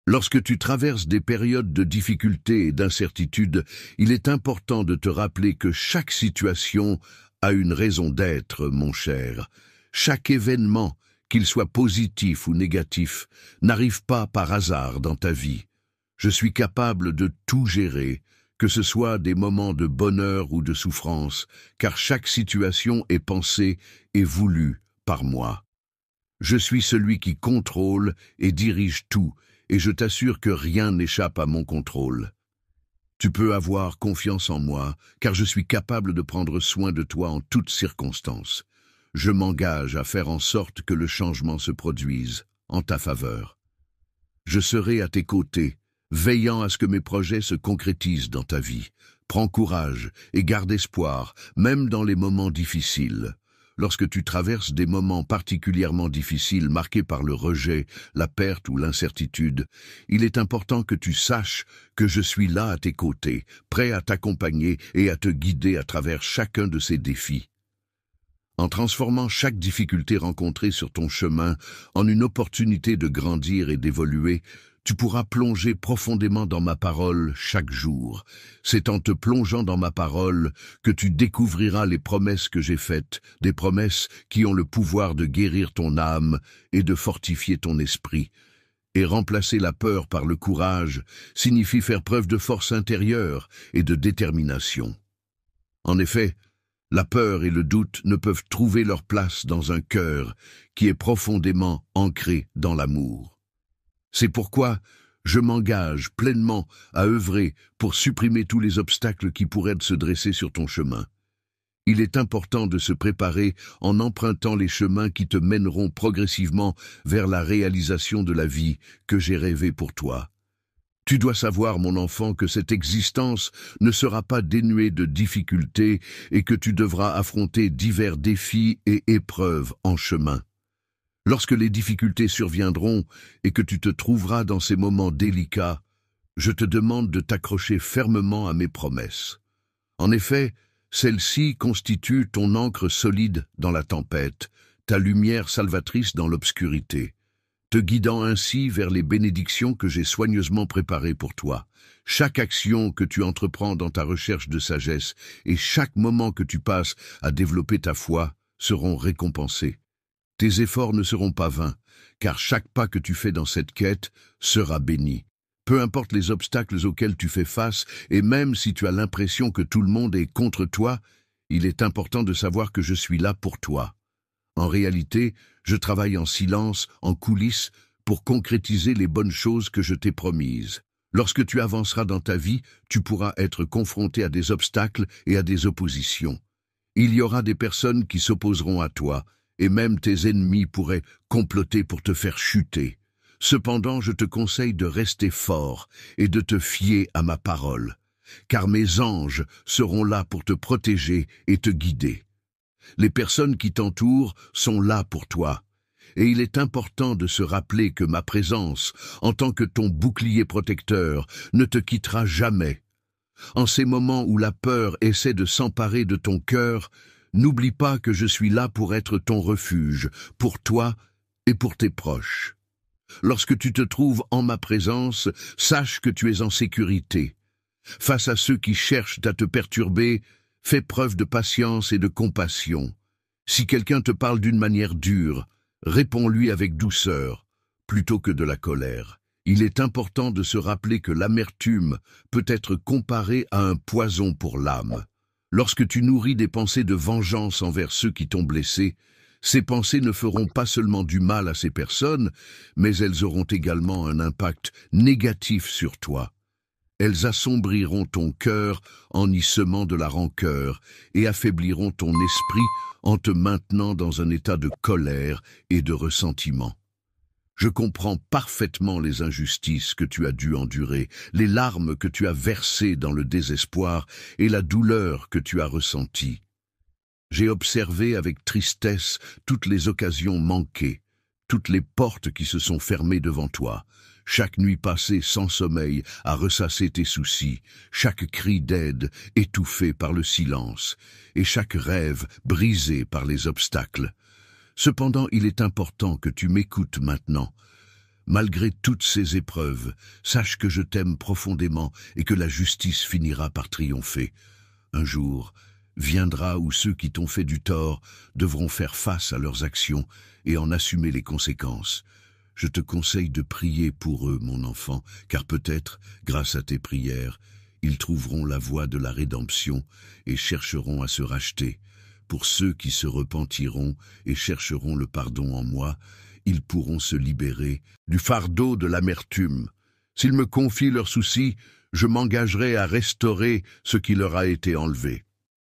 Lorsque tu traverses des périodes de difficulté et d'incertitude, il est important de te rappeler que chaque situation a une raison d'être, mon cher. Chaque événement, qu'il soit positif ou négatif, n'arrive pas par hasard dans ta vie. Je suis capable de tout gérer, que ce soit des moments de bonheur ou de souffrance, car chaque situation est pensée et voulue par moi. Je suis celui qui contrôle et dirige tout, et je t'assure que rien n'échappe à mon contrôle. Tu peux avoir confiance en moi, car je suis capable de prendre soin de toi en toutes circonstances. Je m'engage à faire en sorte que le changement se produise en ta faveur. Je serai à tes côtés, veillant à ce que mes projets se concrétisent dans ta vie. Prends courage et garde espoir, même dans les moments difficiles. Lorsque tu traverses des moments particulièrement difficiles marqués par le rejet, la perte ou l'incertitude, il est important que tu saches que je suis là à tes côtés, prêt à t'accompagner et à te guider à travers chacun de ces défis. En transformant chaque difficulté rencontrée sur ton chemin en une opportunité de grandir et d'évoluer, tu pourras plonger profondément dans ma parole chaque jour. C'est en te plongeant dans ma parole que tu découvriras les promesses que j'ai faites, des promesses qui ont le pouvoir de guérir ton âme et de fortifier ton esprit. Et remplacer la peur par le courage signifie faire preuve de force intérieure et de détermination. En effet, la peur et le doute ne peuvent trouver leur place dans un cœur qui est profondément ancré dans l'amour. C'est pourquoi je m'engage pleinement à œuvrer pour supprimer tous les obstacles qui pourraient se dresser sur ton chemin. Il est important de se préparer en empruntant les chemins qui te mèneront progressivement vers la réalisation de la vie que j'ai rêvée pour toi. Tu dois savoir, mon enfant, que cette existence ne sera pas dénuée de difficultés et que tu devras affronter divers défis et épreuves en chemin. Lorsque les difficultés surviendront et que tu te trouveras dans ces moments délicats, je te demande de t'accrocher fermement à mes promesses. En effet, celles-ci constituent ton ancre solide dans la tempête, ta lumière salvatrice dans l'obscurité, te guidant ainsi vers les bénédictions que j'ai soigneusement préparées pour toi. Chaque action que tu entreprends dans ta recherche de sagesse et chaque moment que tu passes à développer ta foi seront récompensés. Tes efforts ne seront pas vains, car chaque pas que tu fais dans cette quête sera béni. Peu importe les obstacles auxquels tu fais face, et même si tu as l'impression que tout le monde est contre toi, il est important de savoir que je suis là pour toi. En réalité, je travaille en silence, en coulisses, pour concrétiser les bonnes choses que je t'ai promises. Lorsque tu avanceras dans ta vie, tu pourras être confronté à des obstacles et à des oppositions. Il y aura des personnes qui s'opposeront à toi, et même tes ennemis pourraient comploter pour te faire chuter. Cependant, je te conseille de rester fort et de te fier à ma parole, car mes anges seront là pour te protéger et te guider. Les personnes qui t'entourent sont là pour toi, et il est important de se rappeler que ma présence, en tant que ton bouclier protecteur, ne te quittera jamais. En ces moments où la peur essaie de s'emparer de ton cœur, n'oublie pas que je suis là pour être ton refuge, pour toi et pour tes proches. Lorsque tu te trouves en ma présence, sache que tu es en sécurité. Face à ceux qui cherchent à te perturber, fais preuve de patience et de compassion. Si quelqu'un te parle d'une manière dure, réponds-lui avec douceur, plutôt que de la colère. Il est important de se rappeler que l'amertume peut être comparée à un poison pour l'âme. Lorsque tu nourris des pensées de vengeance envers ceux qui t'ont blessé, ces pensées ne feront pas seulement du mal à ces personnes, mais elles auront également un impact négatif sur toi. Elles assombriront ton cœur en y semant de la rancœur et affaibliront ton esprit en te maintenant dans un état de colère et de ressentiment. Je comprends parfaitement les injustices que tu as dû endurer, les larmes que tu as versées dans le désespoir et la douleur que tu as ressentie. J'ai observé avec tristesse toutes les occasions manquées, toutes les portes qui se sont fermées devant toi, chaque nuit passée sans sommeil à ressasser tes soucis, chaque cri d'aide étouffé par le silence, et chaque rêve brisé par les obstacles. Cependant, il est important que tu m'écoutes maintenant. Malgré toutes ces épreuves, sache que je t'aime profondément et que la justice finira par triompher. Un jour viendra où ceux qui t'ont fait du tort devront faire face à leurs actions et en assumer les conséquences. Je te conseille de prier pour eux, mon enfant, car peut-être, grâce à tes prières, ils trouveront la voie de la rédemption et chercheront à se racheter. Pour ceux qui se repentiront et chercheront le pardon en moi, ils pourront se libérer du fardeau de l'amertume. S'ils me confient leurs soucis, je m'engagerai à restaurer ce qui leur a été enlevé.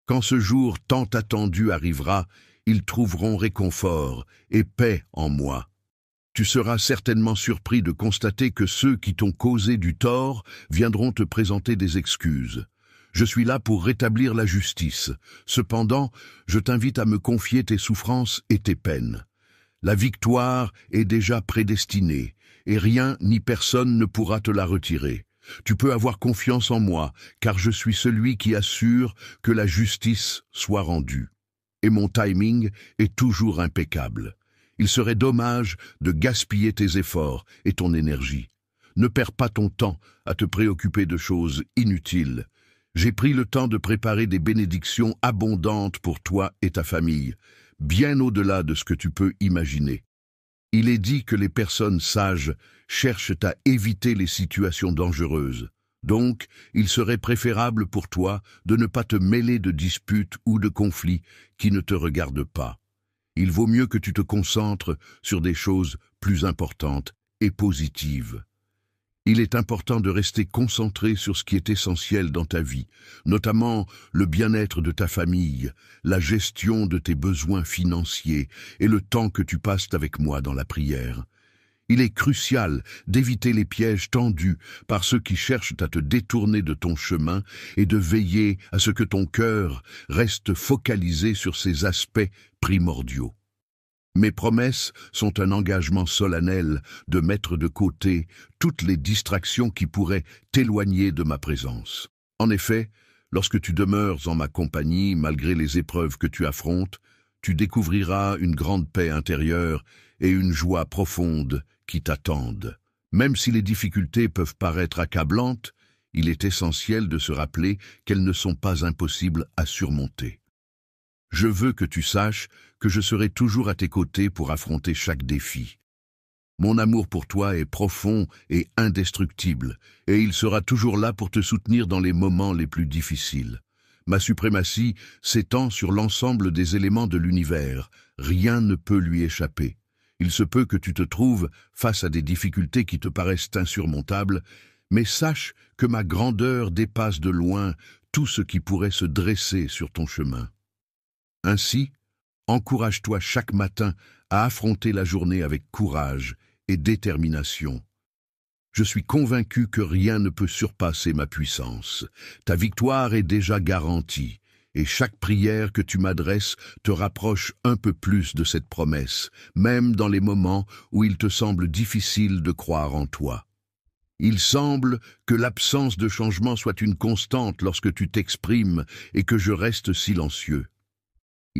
Quand ce jour tant attendu arrivera, ils trouveront réconfort et paix en moi. Tu seras certainement surpris de constater que ceux qui t'ont causé du tort viendront te présenter des excuses. Je suis là pour rétablir la justice. Cependant, je t'invite à me confier tes souffrances et tes peines. La victoire est déjà prédestinée, et rien ni personne ne pourra te la retirer. Tu peux avoir confiance en moi, car je suis celui qui assure que la justice soit rendue. Et mon timing est toujours impeccable. Il serait dommage de gaspiller tes efforts et ton énergie. Ne perds pas ton temps à te préoccuper de choses inutiles. J'ai pris le temps de préparer des bénédictions abondantes pour toi et ta famille, bien au-delà de ce que tu peux imaginer. Il est dit que les personnes sages cherchent à éviter les situations dangereuses. Donc, il serait préférable pour toi de ne pas te mêler de disputes ou de conflits qui ne te regardent pas. Il vaut mieux que tu te concentres sur des choses plus importantes et positives. Il est important de rester concentré sur ce qui est essentiel dans ta vie, notamment le bien-être de ta famille, la gestion de tes besoins financiers et le temps que tu passes avec moi dans la prière. Il est crucial d'éviter les pièges tendus par ceux qui cherchent à te détourner de ton chemin et de veiller à ce que ton cœur reste focalisé sur ces aspects primordiaux. Mes promesses sont un engagement solennel de mettre de côté toutes les distractions qui pourraient t'éloigner de ma présence. En effet, lorsque tu demeures en ma compagnie, malgré les épreuves que tu affrontes, tu découvriras une grande paix intérieure et une joie profonde qui t'attendent. Même si les difficultés peuvent paraître accablantes, il est essentiel de se rappeler qu'elles ne sont pas impossibles à surmonter. Je veux que tu saches que je serai toujours à tes côtés pour affronter chaque défi. Mon amour pour toi est profond et indestructible, et il sera toujours là pour te soutenir dans les moments les plus difficiles. Ma suprématie s'étend sur l'ensemble des éléments de l'univers, rien ne peut lui échapper. Il se peut que tu te trouves face à des difficultés qui te paraissent insurmontables, mais sache que ma grandeur dépasse de loin tout ce qui pourrait se dresser sur ton chemin. Ainsi, encourage-toi chaque matin à affronter la journée avec courage et détermination. Je suis convaincu que rien ne peut surpasser ma puissance. Ta victoire est déjà garantie, et chaque prière que tu m'adresses te rapproche un peu plus de cette promesse, même dans les moments où il te semble difficile de croire en toi. Il semble que l'absence de changement soit une constante lorsque tu t'exprimes et que je reste silencieux.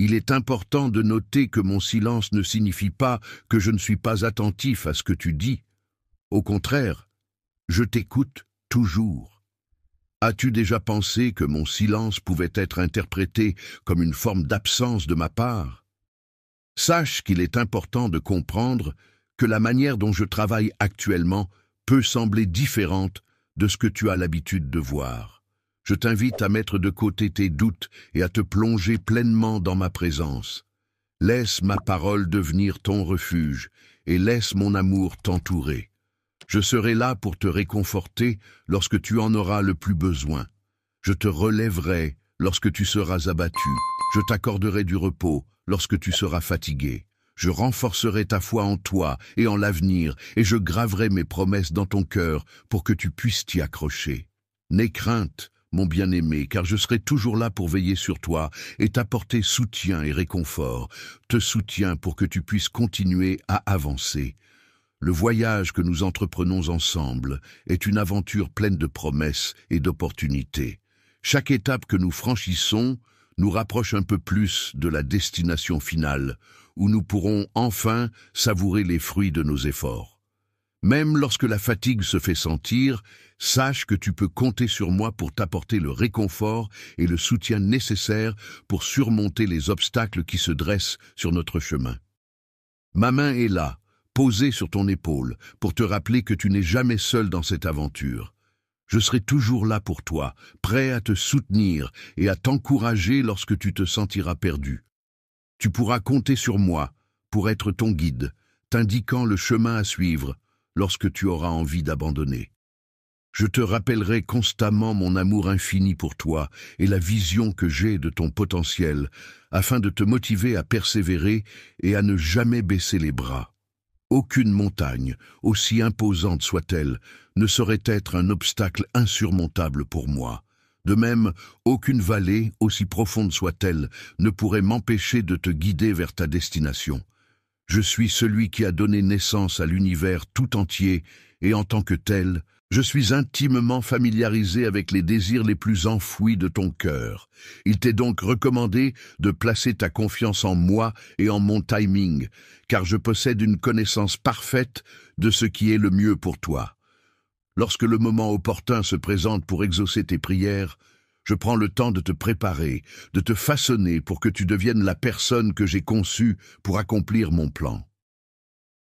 Il est important de noter que mon silence ne signifie pas que je ne suis pas attentif à ce que tu dis. Au contraire, je t'écoute toujours. As-tu déjà pensé que mon silence pouvait être interprété comme une forme d'absence de ma part? Sache qu'il est important de comprendre que la manière dont je travaille actuellement peut sembler différente de ce que tu as l'habitude de voir. Je t'invite à mettre de côté tes doutes et à te plonger pleinement dans ma présence. Laisse ma parole devenir ton refuge et laisse mon amour t'entourer. Je serai là pour te réconforter lorsque tu en auras le plus besoin. Je te relèverai lorsque tu seras abattu. Je t'accorderai du repos lorsque tu seras fatigué. Je renforcerai ta foi en toi et en l'avenir, et je graverai mes promesses dans ton cœur pour que tu puisses t'y accrocher. N'aie crainte, mon bien-aimé, car je serai toujours là pour veiller sur toi et t'apporter soutien et réconfort, te soutiens pour que tu puisses continuer à avancer. Le voyage que nous entreprenons ensemble est une aventure pleine de promesses et d'opportunités. Chaque étape que nous franchissons nous rapproche un peu plus de la destination finale, où nous pourrons enfin savourer les fruits de nos efforts. Même lorsque la fatigue se fait sentir, sache que tu peux compter sur moi pour t'apporter le réconfort et le soutien nécessaires pour surmonter les obstacles qui se dressent sur notre chemin. Ma main est là, posée sur ton épaule, pour te rappeler que tu n'es jamais seul dans cette aventure. Je serai toujours là pour toi, prêt à te soutenir et à t'encourager lorsque tu te sentiras perdu. Tu pourras compter sur moi pour être ton guide, t'indiquant le chemin à suivre lorsque tu auras envie d'abandonner. Je te rappellerai constamment mon amour infini pour toi et la vision que j'ai de ton potentiel, afin de te motiver à persévérer et à ne jamais baisser les bras. Aucune montagne, aussi imposante soit-elle, ne saurait être un obstacle insurmontable pour moi. De même, aucune vallée, aussi profonde soit-elle, ne pourrait m'empêcher de te guider vers ta destination. Je suis celui qui a donné naissance à l'univers tout entier, et en tant que tel, je suis intimement familiarisé avec les désirs les plus enfouis de ton cœur. Il t'est donc recommandé de placer ta confiance en moi et en mon timing, car je possède une connaissance parfaite de ce qui est le mieux pour toi. Lorsque le moment opportun se présente pour exaucer tes prières, je prends le temps de te préparer, de te façonner pour que tu deviennes la personne que j'ai conçue pour accomplir mon plan.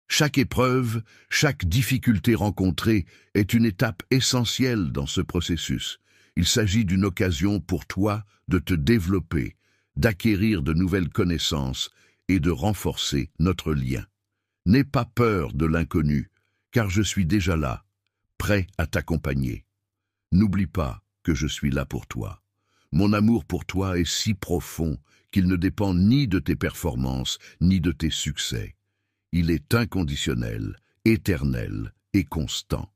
Chaque épreuve, chaque difficulté rencontrée est une étape essentielle dans ce processus. Il s'agit d'une occasion pour toi de te développer, d'acquérir de nouvelles connaissances et de renforcer notre lien. N'aie pas peur de l'inconnu, car je suis déjà là, prêt à t'accompagner. N'oublie pas que je suis là pour toi. Mon amour pour toi est si profond qu'il ne dépend ni de tes performances, ni de tes succès. Il est inconditionnel, éternel et constant.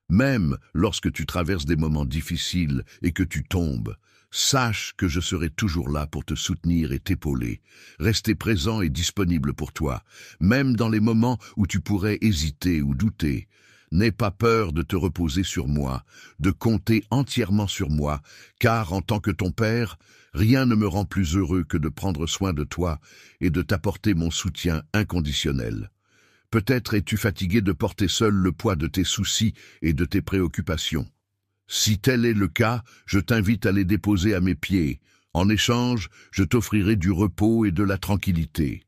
Même lorsque tu traverses des moments difficiles et que tu tombes, sache que je serai toujours là pour te soutenir et t'épauler, rester présent et disponible pour toi, même dans les moments où tu pourrais hésiter ou douter. N'aie pas peur de te reposer sur moi, de compter entièrement sur moi, car en tant que ton père, rien ne me rend plus heureux que de prendre soin de toi et de t'apporter mon soutien inconditionnel. Peut-être es-tu fatigué de porter seul le poids de tes soucis et de tes préoccupations. Si tel est le cas, je t'invite à les déposer à mes pieds. En échange, je t'offrirai du repos et de la tranquillité.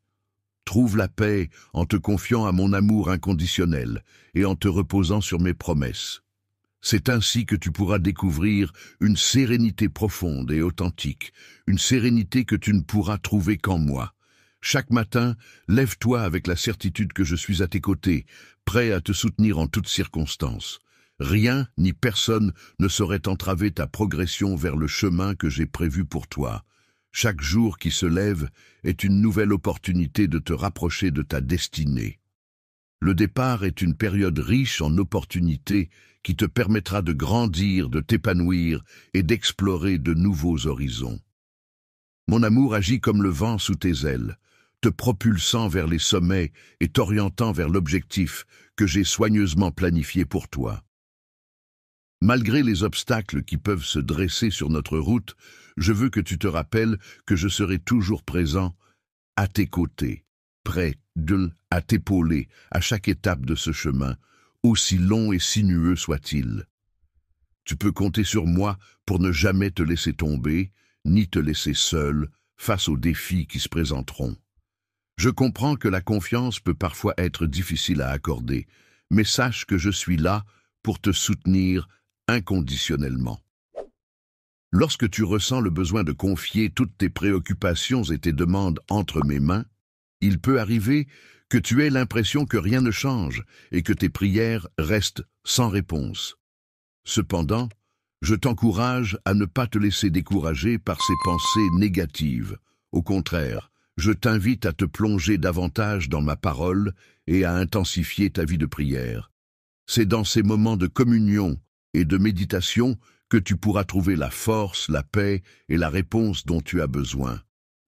Trouve la paix en te confiant à mon amour inconditionnel et en te reposant sur mes promesses. C'est ainsi que tu pourras découvrir une sérénité profonde et authentique, une sérénité que tu ne pourras trouver qu'en moi. Chaque matin, lève-toi avec la certitude que je suis à tes côtés, prêt à te soutenir en toutes circonstances. Rien ni personne ne saurait entraver ta progression vers le chemin que j'ai prévu pour toi. Chaque jour qui se lève est une nouvelle opportunité de te rapprocher de ta destinée. Le départ est une période riche en opportunités qui te permettra de grandir, de t'épanouir et d'explorer de nouveaux horizons. Mon amour agit comme le vent sous tes ailes, te propulsant vers les sommets et t'orientant vers l'objectif que j'ai soigneusement planifié pour toi. Malgré les obstacles qui peuvent se dresser sur notre route, je veux que tu te rappelles que je serai toujours présent à tes côtés, prêt à t'épauler à chaque étape de ce chemin, aussi long et sinueux soit-il. Tu peux compter sur moi pour ne jamais te laisser tomber, ni te laisser seul face aux défis qui se présenteront. Je comprends que la confiance peut parfois être difficile à accorder, mais sache que je suis là pour te soutenir inconditionnellement. Lorsque tu ressens le besoin de confier toutes tes préoccupations et tes demandes entre mes mains, il peut arriver que tu aies l'impression que rien ne change et que tes prières restent sans réponse. Cependant, je t'encourage à ne pas te laisser décourager par ces pensées négatives. Au contraire, je t'invite à te plonger davantage dans ma parole et à intensifier ta vie de prière. C'est dans ces moments de communion et de méditation que tu pourras trouver la force, la paix et la réponse dont tu as besoin.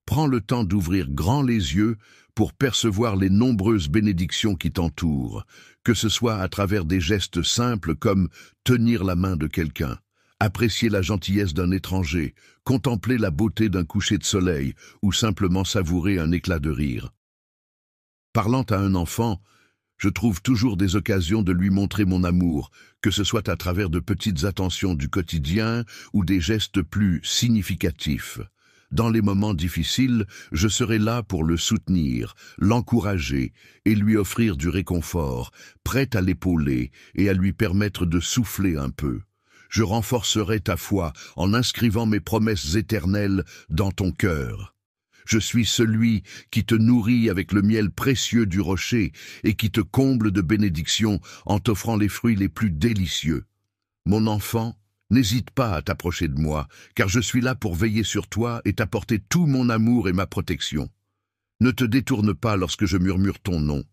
Prends le temps d'ouvrir grand les yeux pour percevoir les nombreuses bénédictions qui t'entourent, que ce soit à travers des gestes simples comme tenir la main de quelqu'un, apprécier la gentillesse d'un étranger, contempler la beauté d'un coucher de soleil ou simplement savourer un éclat de rire. Parlant à un enfant, Je trouve toujours des occasions de lui montrer mon amour, que ce soit à travers de petites attentions du quotidien ou des gestes plus significatifs. Dans les moments difficiles, je serai là pour le soutenir, l'encourager et lui offrir du réconfort, prêt à l'épauler et à lui permettre de souffler un peu. Je renforcerai ta foi en inscrivant mes promesses éternelles dans ton cœur. Je suis celui qui te nourrit avec le miel précieux du rocher et qui te comble de bénédictions en t'offrant les fruits les plus délicieux. Mon enfant, n'hésite pas à t'approcher de moi, car je suis là pour veiller sur toi et t'apporter tout mon amour et ma protection. Ne te détourne pas lorsque je murmure ton nom.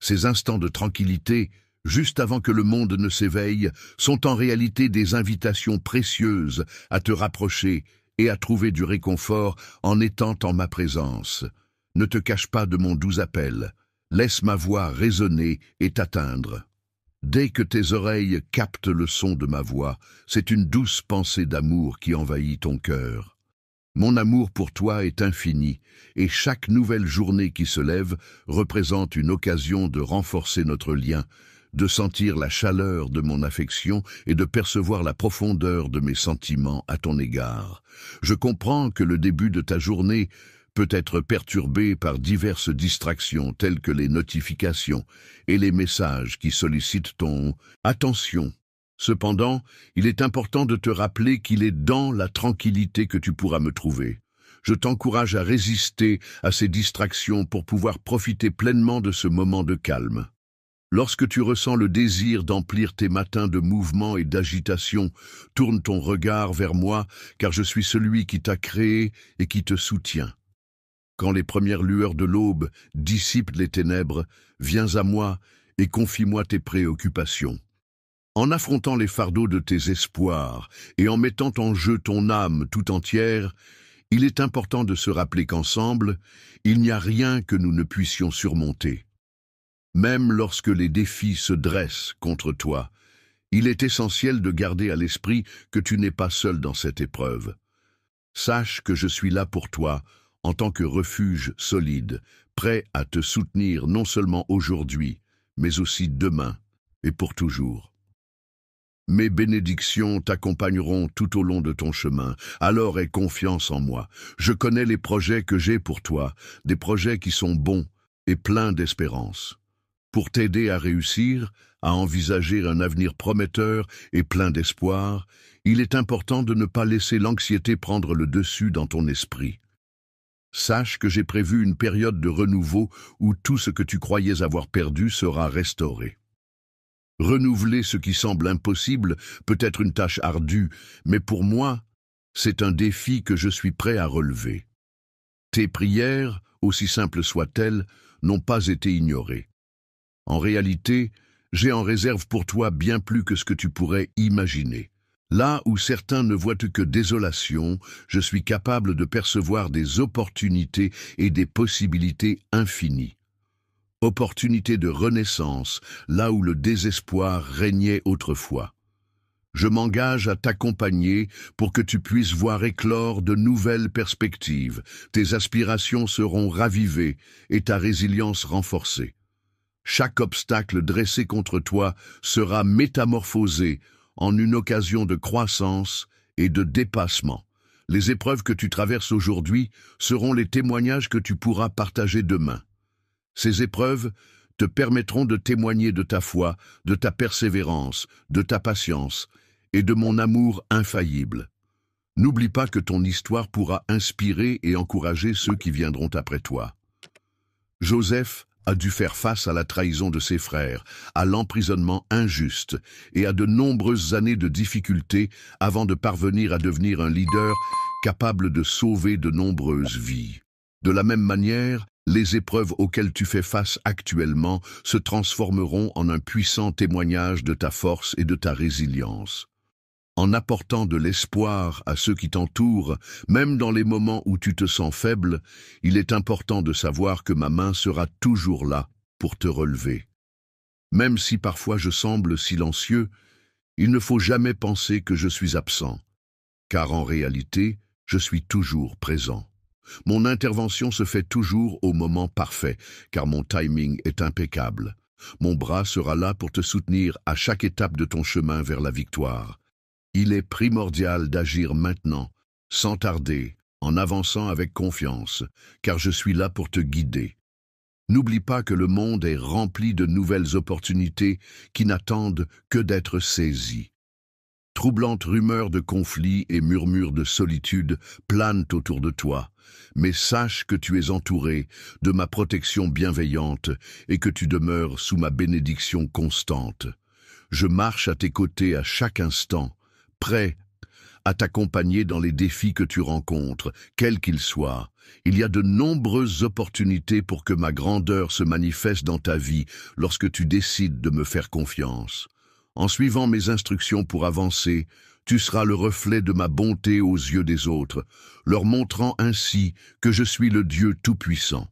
Ces instants de tranquillité, juste avant que le monde ne s'éveille, sont en réalité des invitations précieuses à te rapprocher et à trouver du réconfort en étant en ma présence. Ne te cache pas de mon doux appel. Laisse ma voix résonner et t'atteindre. Dès que tes oreilles captent le son de ma voix, c'est une douce pensée d'amour qui envahit ton cœur. Mon amour pour toi est infini, et chaque nouvelle journée qui se lève représente une occasion de renforcer notre lien, de sentir la chaleur de mon affection et de percevoir la profondeur de mes sentiments à ton égard. Je comprends que le début de ta journée peut être perturbé par diverses distractions telles que les notifications et les messages qui sollicitent ton attention. Cependant, il est important de te rappeler qu'il est dans la tranquillité que tu pourras me trouver. Je t'encourage à résister à ces distractions pour pouvoir profiter pleinement de ce moment de calme. Lorsque tu ressens le désir d'emplir tes matins de mouvement et d'agitation, tourne ton regard vers moi, car je suis celui qui t'a créé et qui te soutient. Quand les premières lueurs de l'aube dissipent les ténèbres, viens à moi et confie-moi tes préoccupations. En affrontant les fardeaux de tes espoirs et en mettant en jeu ton âme tout entière, il est important de se rappeler qu'ensemble, il n'y a rien que nous ne puissions surmonter. Même lorsque les défis se dressent contre toi, il est essentiel de garder à l'esprit que tu n'es pas seul dans cette épreuve. Sache que je suis là pour toi, en tant que refuge solide, prêt à te soutenir non seulement aujourd'hui, mais aussi demain et pour toujours. Mes bénédictions t'accompagneront tout au long de ton chemin, alors aie confiance en moi. Je connais les projets que j'ai pour toi, des projets qui sont bons et pleins d'espérance. Pour t'aider à réussir, à envisager un avenir prometteur et plein d'espoir, il est important de ne pas laisser l'anxiété prendre le dessus dans ton esprit. Sache que j'ai prévu une période de renouveau où tout ce que tu croyais avoir perdu sera restauré. Renouveler ce qui semble impossible peut être une tâche ardue, mais pour moi, c'est un défi que je suis prêt à relever. Tes prières, aussi simples soient-elles, n'ont pas été ignorées. En réalité, j'ai en réserve pour toi bien plus que ce que tu pourrais imaginer. Là où certains ne voient que désolation, je suis capable de percevoir des opportunités et des possibilités infinies. Opportunités de renaissance, là où le désespoir régnait autrefois. Je m'engage à t'accompagner pour que tu puisses voir éclore de nouvelles perspectives. Tes aspirations seront ravivées et ta résilience renforcée. Chaque obstacle dressé contre toi sera métamorphosé en une occasion de croissance et de dépassement. Les épreuves que tu traverses aujourd'hui seront les témoignages que tu pourras partager demain. Ces épreuves te permettront de témoigner de ta foi, de ta persévérance, de ta patience et de mon amour infaillible. N'oublie pas que ton histoire pourra inspirer et encourager ceux qui viendront après toi. Joseph a dû faire face à la trahison de ses frères, à l'emprisonnement injuste et à de nombreuses années de difficultés avant de parvenir à devenir un leader capable de sauver de nombreuses vies. De la même manière, les épreuves auxquelles tu fais face actuellement se transformeront en un puissant témoignage de ta force et de ta résilience. En apportant de l'espoir à ceux qui t'entourent, même dans les moments où tu te sens faible, il est important de savoir que ma main sera toujours là pour te relever. Même si parfois je semble silencieux, il ne faut jamais penser que je suis absent, car en réalité, je suis toujours présent. Mon intervention se fait toujours au moment parfait, car mon timing est impeccable. Mon bras sera là pour te soutenir à chaque étape de ton chemin vers la victoire. Il est primordial d'agir maintenant, sans tarder, en avançant avec confiance, car je suis là pour te guider. N'oublie pas que le monde est rempli de nouvelles opportunités qui n'attendent que d'être saisies. Troublantes rumeurs de conflits et murmures de solitude planent autour de toi, mais sache que tu es entouré de ma protection bienveillante et que tu demeures sous ma bénédiction constante. Je marche à tes côtés à chaque instant, prêt à t'accompagner dans les défis que tu rencontres, quels qu'ils soient. Il y a de nombreuses opportunités pour que ma grandeur se manifeste dans ta vie lorsque tu décides de me faire confiance. En suivant mes instructions pour avancer, tu seras le reflet de ma bonté aux yeux des autres, leur montrant ainsi que je suis le Dieu Tout-Puissant.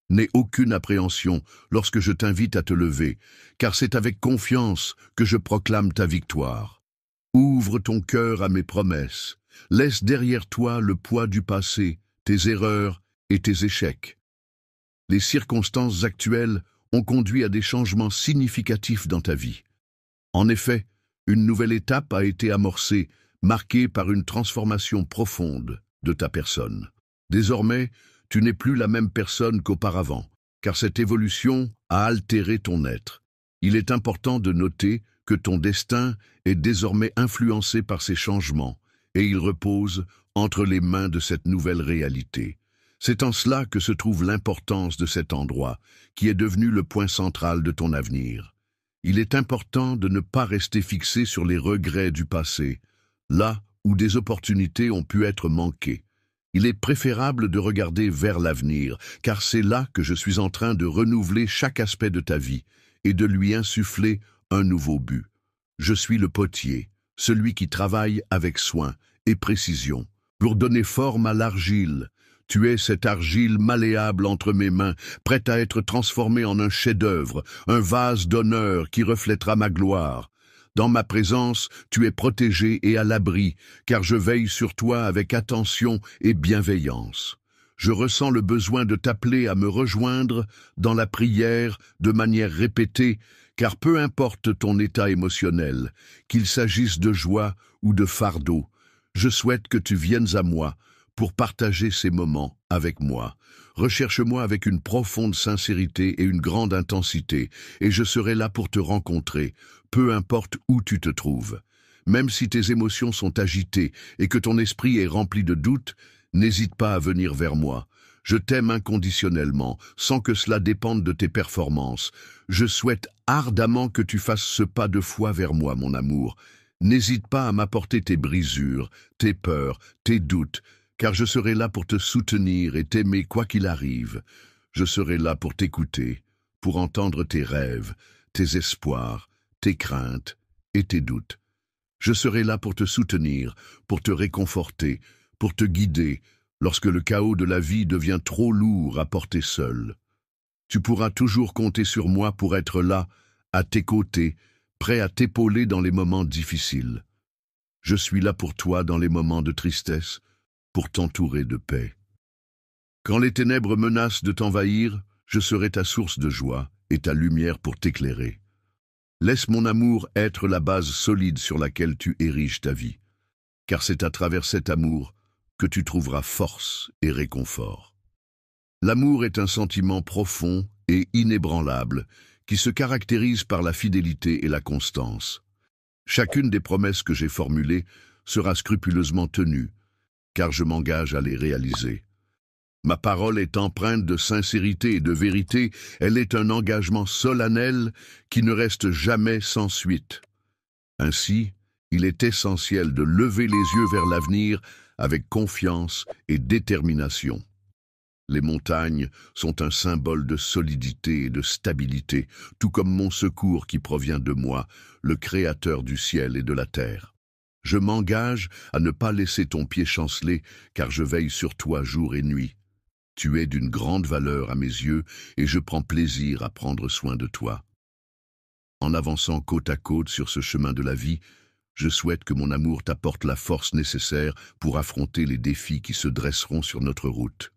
N'aie aucune appréhension lorsque je t'invite à te lever, car c'est avec confiance que je proclame ta victoire. Ouvre ton cœur à mes promesses, laisse derrière toi le poids du passé, tes erreurs et tes échecs. Les circonstances actuelles ont conduit à des changements significatifs dans ta vie. En effet, une nouvelle étape a été amorcée, marquée par une transformation profonde de ta personne. Désormais, tu n'es plus la même personne qu'auparavant, car cette évolution a altéré ton être. Il est important de noter que ton destin est désormais influencé par ces changements, et il repose entre les mains de cette nouvelle réalité. C'est en cela que se trouve l'importance de cet endroit, qui est devenu le point central de ton avenir. Il est important de ne pas rester fixé sur les regrets du passé, là où des opportunités ont pu être manquées. Il est préférable de regarder vers l'avenir, car c'est là que je suis en train de renouveler chaque aspect de ta vie et de lui insuffler un nouveau but. Je suis le potier, celui qui travaille avec soin et précision pour donner forme à l'argile. Tu es cette argile malléable entre mes mains, prête à être transformée en un chef-d'œuvre, un vase d'honneur qui reflètera ma gloire. Dans ma présence, tu es protégé et à l'abri, car je veille sur toi avec attention et bienveillance. Je ressens le besoin de t'appeler à me rejoindre dans la prière de manière répétée, car peu importe ton état émotionnel, qu'il s'agisse de joie ou de fardeau, je souhaite que tu viennes à moi pour partager ces moments avec moi. Recherche-moi avec une profonde sincérité et une grande intensité, et je serai là pour te rencontrer, peu importe où tu te trouves. Même si tes émotions sont agitées et que ton esprit est rempli de doutes, n'hésite pas à venir vers moi. Je t'aime inconditionnellement, sans que cela dépende de tes performances. Je souhaite ardemment que tu fasses ce pas de foi vers moi, mon amour. N'hésite pas à m'apporter tes brisures, tes peurs, tes doutes, car je serai là pour te soutenir et t'aimer quoi qu'il arrive. Je serai là pour t'écouter, pour entendre tes rêves, tes espoirs, tes craintes et tes doutes. Je serai là pour te soutenir, pour te réconforter, pour te guider, lorsque le chaos de la vie devient trop lourd à porter seul. Tu pourras toujours compter sur moi pour être là, à tes côtés, prêt à t'épauler dans les moments difficiles. Je suis là pour toi dans les moments de tristesse, pour t'entourer de paix. Quand les ténèbres menacent de t'envahir, je serai ta source de joie et ta lumière pour t'éclairer. Laisse mon amour être la base solide sur laquelle tu ériges ta vie, car c'est à travers cet amour que tu trouveras force et réconfort. L'amour est un sentiment profond et inébranlable qui se caractérise par la fidélité et la constance. Chacune des promesses que j'ai formulées sera scrupuleusement tenue, car je m'engage à les réaliser. Ma parole est empreinte de sincérité et de vérité, elle est un engagement solennel qui ne reste jamais sans suite. Ainsi, il est essentiel de lever les yeux vers l'avenir avec confiance et détermination. Les montagnes sont un symbole de solidité et de stabilité, tout comme mon secours qui provient de moi, le Créateur du ciel et de la terre. Je m'engage à ne pas laisser ton pied chanceler, car je veille sur toi jour et nuit. Tu es d'une grande valeur à mes yeux, et je prends plaisir à prendre soin de toi. En avançant côte à côte sur ce chemin de la vie, je souhaite que mon amour t'apporte la force nécessaire pour affronter les défis qui se dresseront sur notre route.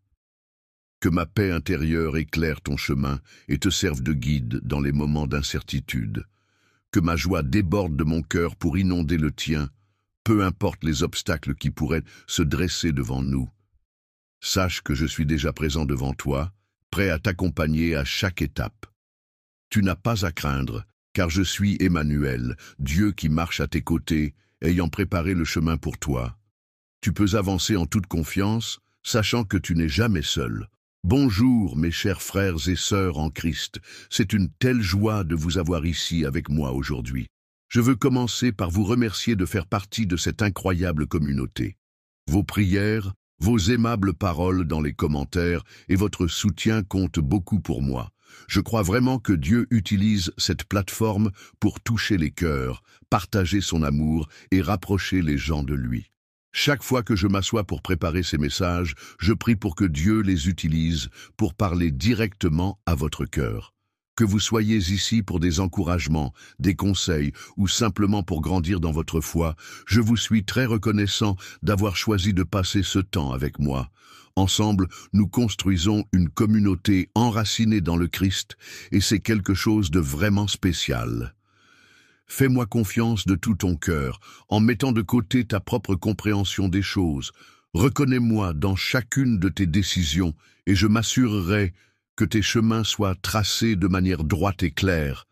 Que ma paix intérieure éclaire ton chemin et te serve de guide dans les moments d'incertitude. Que ma joie déborde de mon cœur pour inonder le tien, peu importe les obstacles qui pourraient se dresser devant nous. Sache que je suis déjà présent devant toi, prêt à t'accompagner à chaque étape. Tu n'as pas à craindre, car je suis Emmanuel, Dieu qui marche à tes côtés, ayant préparé le chemin pour toi. Tu peux avancer en toute confiance, sachant que tu n'es jamais seul. Bonjour mes chers frères et sœurs en Christ, c'est une telle joie de vous avoir ici avec moi aujourd'hui. Je veux commencer par vous remercier de faire partie de cette incroyable communauté. Vos prières, vos aimables paroles dans les commentaires et votre soutien comptent beaucoup pour moi. Je crois vraiment que Dieu utilise cette plateforme pour toucher les cœurs, partager son amour et rapprocher les gens de lui. Chaque fois que je m'assois pour préparer ces messages, je prie pour que Dieu les utilise pour parler directement à votre cœur. Que vous soyez ici pour des encouragements, des conseils ou simplement pour grandir dans votre foi, je vous suis très reconnaissant d'avoir choisi de passer ce temps avec moi. Ensemble, nous construisons une communauté enracinée dans le Christ et c'est quelque chose de vraiment spécial. Fais-moi confiance de tout ton cœur, en mettant de côté ta propre compréhension des choses. Reconnais-moi dans chacune de tes décisions et je m'assurerai que tes chemins soient tracés de manière droite et claire.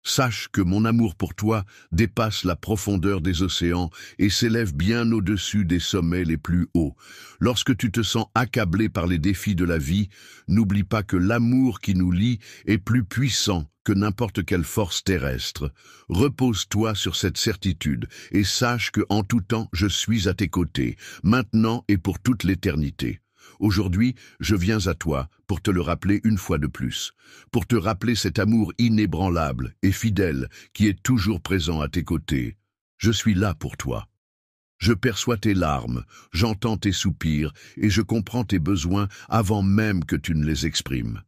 Sache que mon amour pour toi dépasse la profondeur des océans et s'élève bien au-dessus des sommets les plus hauts. Lorsque tu te sens accablé par les défis de la vie, n'oublie pas que l'amour qui nous lie est plus puissant que n'importe quelle force terrestre. Repose-toi sur cette certitude et sache que en tout temps je suis à tes côtés, maintenant et pour toute l'éternité. Aujourd'hui, je viens à toi pour te le rappeler une fois de plus, pour te rappeler cet amour inébranlable et fidèle qui est toujours présent à tes côtés. Je suis là pour toi. Je perçois tes larmes, j'entends tes soupirs et je comprends tes besoins avant même que tu ne les exprimes.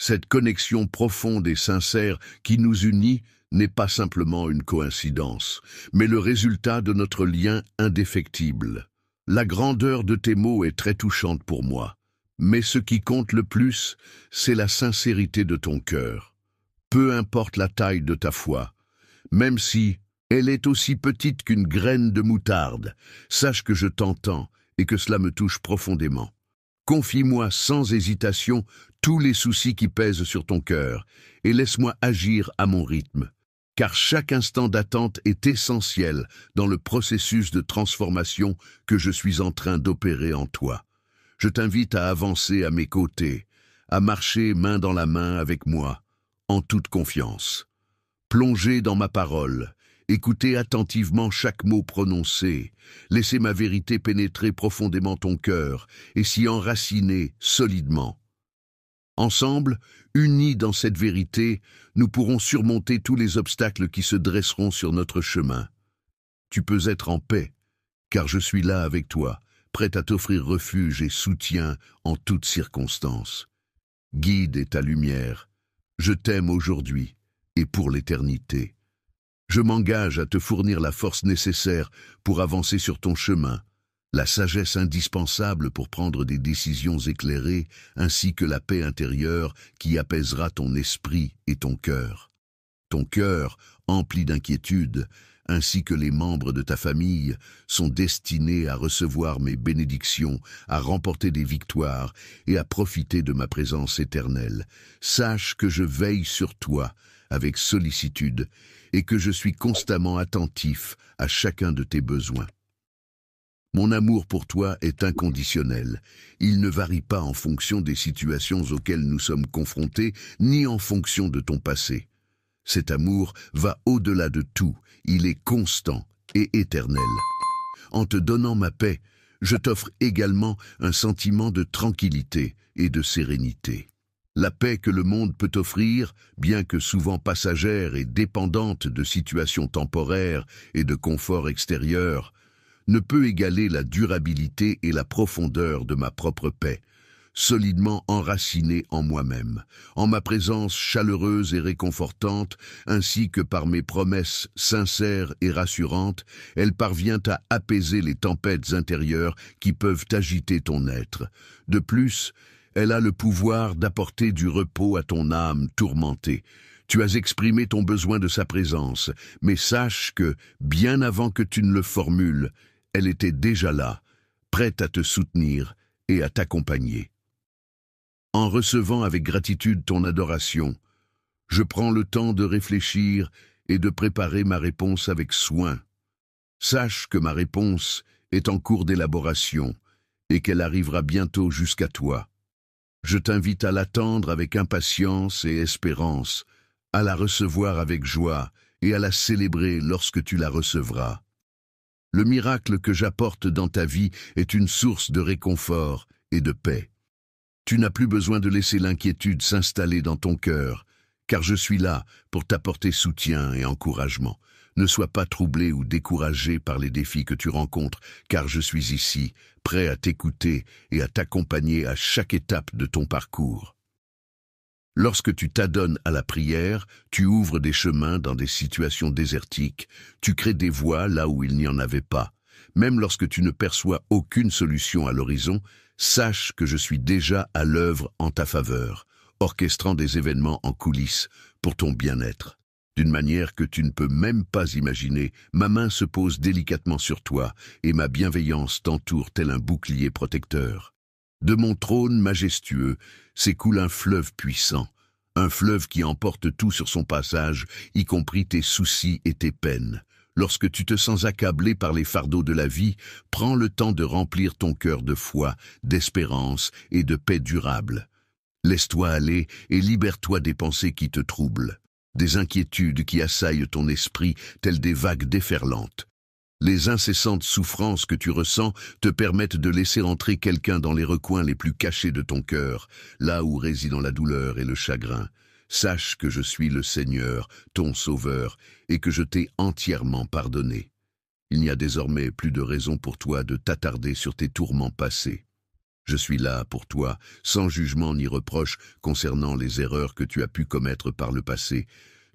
Cette connexion profonde et sincère qui nous unit n'est pas simplement une coïncidence, mais le résultat de notre lien indéfectible. La grandeur de tes mots est très touchante pour moi, mais ce qui compte le plus, c'est la sincérité de ton cœur. Peu importe la taille de ta foi, même si elle est aussi petite qu'une graine de moutarde, sache que je t'entends et que cela me touche profondément. Confie-moi sans hésitation tous les soucis qui pèsent sur ton cœur et laisse-moi agir à mon rythme. Car chaque instant d'attente est essentiel dans le processus de transformation que je suis en train d'opérer en toi. Je t'invite à avancer à mes côtés, à marcher main dans la main avec moi, en toute confiance. Plonger dans ma parole, écouter attentivement chaque mot prononcé, laisser ma vérité pénétrer profondément ton cœur et s'y enraciner solidement. Ensemble, unis dans cette vérité, nous pourrons surmonter tous les obstacles qui se dresseront sur notre chemin. Tu peux être en paix, car je suis là avec toi, prêt à t'offrir refuge et soutien en toutes circonstances. Guide est ta lumière. Je t'aime aujourd'hui et pour l'éternité. Je m'engage à te fournir la force nécessaire pour avancer sur ton chemin, la sagesse indispensable pour prendre des décisions éclairées, ainsi que la paix intérieure qui apaisera ton esprit et ton cœur. Ton cœur, empli d'inquiétude, ainsi que les membres de ta famille, sont destinés à recevoir mes bénédictions, à remporter des victoires et à profiter de ma présence éternelle. Sache que je veille sur toi avec sollicitude et que je suis constamment attentif à chacun de tes besoins. Mon amour pour toi est inconditionnel. Il ne varie pas en fonction des situations auxquelles nous sommes confrontés, ni en fonction de ton passé. Cet amour va au-delà de tout. Il est constant et éternel. En te donnant ma paix, je t'offre également un sentiment de tranquillité et de sérénité. La paix que le monde peut offrir, bien que souvent passagère et dépendante de situations temporaires et de confort extérieur, ne peut égaler la durabilité et la profondeur de ma propre paix, solidement enracinée en moi-même, en ma présence chaleureuse et réconfortante, ainsi que par mes promesses sincères et rassurantes, elle parvient à apaiser les tempêtes intérieures qui peuvent agiter ton être. De plus, Elle a le pouvoir d'apporter du repos à ton âme tourmentée. Tu as exprimé ton besoin de sa présence, mais sache que, bien avant que tu ne le formules, elle était déjà là, prête à te soutenir et à t'accompagner. En recevant avec gratitude ton adoration, je prends le temps de réfléchir et de préparer ma réponse avec soin. Sache que ma réponse est en cours d'élaboration et qu'elle arrivera bientôt jusqu'à toi. Je t'invite à l'attendre avec impatience et espérance, à la recevoir avec joie et à la célébrer lorsque tu la recevras. Le miracle que j'apporte dans ta vie est une source de réconfort et de paix. Tu n'as plus besoin de laisser l'inquiétude s'installer dans ton cœur, car je suis là pour t'apporter soutien et encouragement. Ne sois pas troublé ou découragé par les défis que tu rencontres, car je suis ici, prêt à t'écouter et à t'accompagner à chaque étape de ton parcours. Lorsque tu t'adonnes à la prière, tu ouvres des chemins dans des situations désertiques, tu crées des voies là où il n'y en avait pas. Même lorsque tu ne perçois aucune solution à l'horizon, sache que je suis déjà à l'œuvre en ta faveur, orchestrant des événements en coulisses pour ton bien-être. D'une manière que tu ne peux même pas imaginer, ma main se pose délicatement sur toi et ma bienveillance t'entoure tel un bouclier protecteur. De mon trône majestueux s'écoule un fleuve puissant, un fleuve qui emporte tout sur son passage, y compris tes soucis et tes peines. Lorsque tu te sens accablé par les fardeaux de la vie, prends le temps de remplir ton cœur de foi, d'espérance et de paix durable. Laisse-toi aller et libère-toi des pensées qui te troublent, des inquiétudes qui assaillent ton esprit telles des vagues déferlantes. Les incessantes souffrances que tu ressens te permettent de laisser entrer quelqu'un dans les recoins les plus cachés de ton cœur, là où résident la douleur et le chagrin. Sache que je suis le Seigneur, ton Sauveur, et que je t'ai entièrement pardonné. Il n'y a désormais plus de raison pour toi de t'attarder sur tes tourments passés. Je suis là pour toi, sans jugement ni reproche concernant les erreurs que tu as pu commettre par le passé.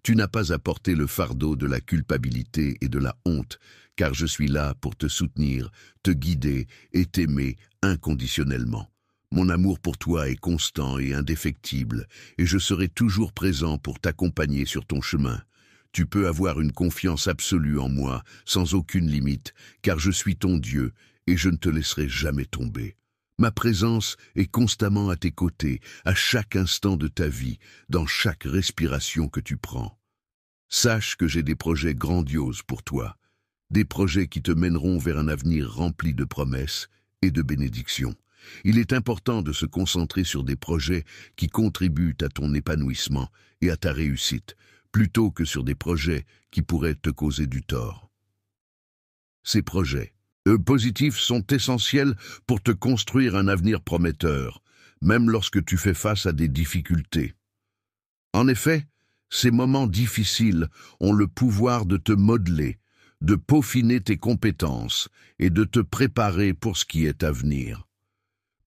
Tu n'as pas à porter le fardeau de la culpabilité et de la honte, car je suis là pour te soutenir, te guider et t'aimer inconditionnellement. Mon amour pour toi est constant et indéfectible, et je serai toujours présent pour t'accompagner sur ton chemin. Tu peux avoir une confiance absolue en moi, sans aucune limite, car je suis ton Dieu, et je ne te laisserai jamais tomber. Ma présence est constamment à tes côtés, à chaque instant de ta vie, dans chaque respiration que tu prends. Sache que j'ai des projets grandioses pour toi, des projets qui te mèneront vers un avenir rempli de promesses et de bénédictions. Il est important de se concentrer sur des projets qui contribuent à ton épanouissement et à ta réussite, plutôt que sur des projets qui pourraient te causer du tort. Ces projets positifs sont essentiels pour te construire un avenir prometteur, même lorsque tu fais face à des difficultés. En effet, ces moments difficiles ont le pouvoir de te modeler, de peaufiner tes compétences et de te préparer pour ce qui est à venir.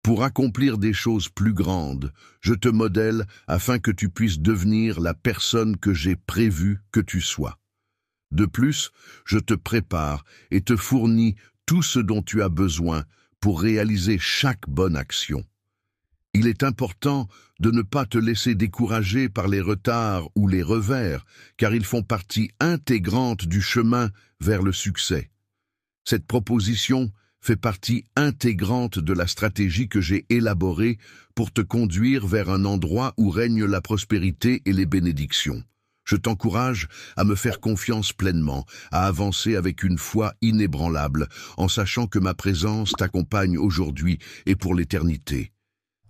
Pour accomplir des choses plus grandes, je te modèle afin que tu puisses devenir la personne que j'ai prévu que tu sois. De plus, je te prépare et te fournis tout ce dont tu as besoin pour réaliser chaque bonne action. Il est important de ne pas te laisser décourager par les retards ou les revers, car ils font partie intégrante du chemin vers le succès. Cette proposition fait partie intégrante de la stratégie que j'ai élaborée pour te conduire vers un endroit où règne la prospérité et les bénédictions. Je t'encourage à me faire confiance pleinement, à avancer avec une foi inébranlable, en sachant que ma présence t'accompagne aujourd'hui et pour l'éternité.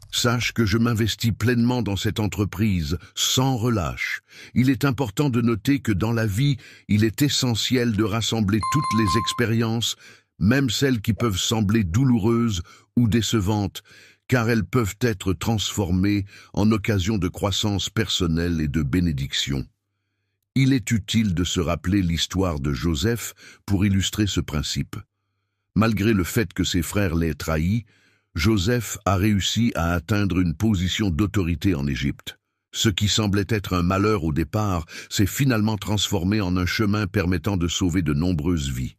Sache que je m'investis pleinement dans cette entreprise, sans relâche. Il est important de noter que dans la vie, il est essentiel de rassembler toutes les expériences, même celles qui peuvent sembler douloureuses ou décevantes, car elles peuvent être transformées en occasion de croissance personnelle et de bénédiction. Il est utile de se rappeler l'histoire de Joseph pour illustrer ce principe. Malgré le fait que ses frères l'aient trahi, Joseph a réussi à atteindre une position d'autorité en Égypte. Ce qui semblait être un malheur au départ s'est finalement transformé en un chemin permettant de sauver de nombreuses vies.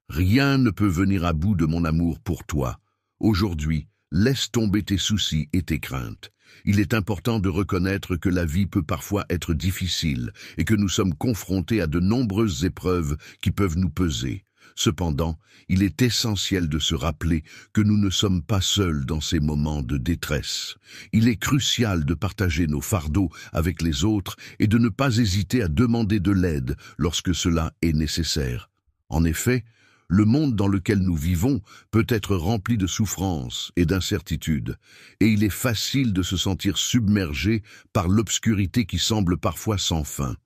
Rien ne peut venir à bout de mon amour pour toi. Aujourd'hui, Laisse tomber tes soucis et tes craintes. Il est important de reconnaître que la vie peut parfois être difficile et que nous sommes confrontés à de nombreuses épreuves qui peuvent nous peser. Cependant, il est essentiel de se rappeler que nous ne sommes pas seuls dans ces moments de détresse. Il est crucial de partager nos fardeaux avec les autres et de ne pas hésiter à demander de l'aide lorsque cela est nécessaire. En effet, le monde dans lequel nous vivons peut être rempli de souffrances et d'incertitudes, et il est facile de se sentir submergé par l'obscurité qui semble parfois sans fin.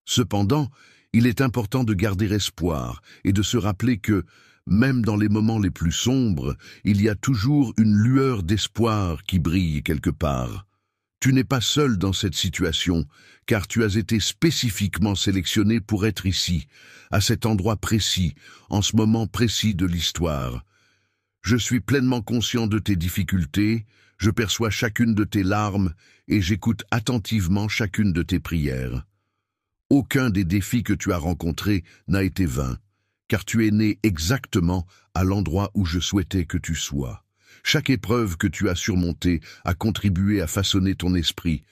Cependant, il est important de garder espoir et de se rappeler que, même dans les moments les plus sombres, il y a toujours une lueur d'espoir qui brille quelque part. Tu n'es pas seul dans cette situation, car tu as été spécifiquement sélectionné pour être ici, à cet endroit précis, en ce moment précis de l'histoire. Je suis pleinement conscient de tes difficultés, je perçois chacune de tes larmes et j'écoute attentivement chacune de tes prières. Aucun des défis que tu as rencontrés n'a été vain, car tu es né exactement à l'endroit où je souhaitais que tu sois. Chaque épreuve que tu as surmontée a contribué à façonner ton esprit,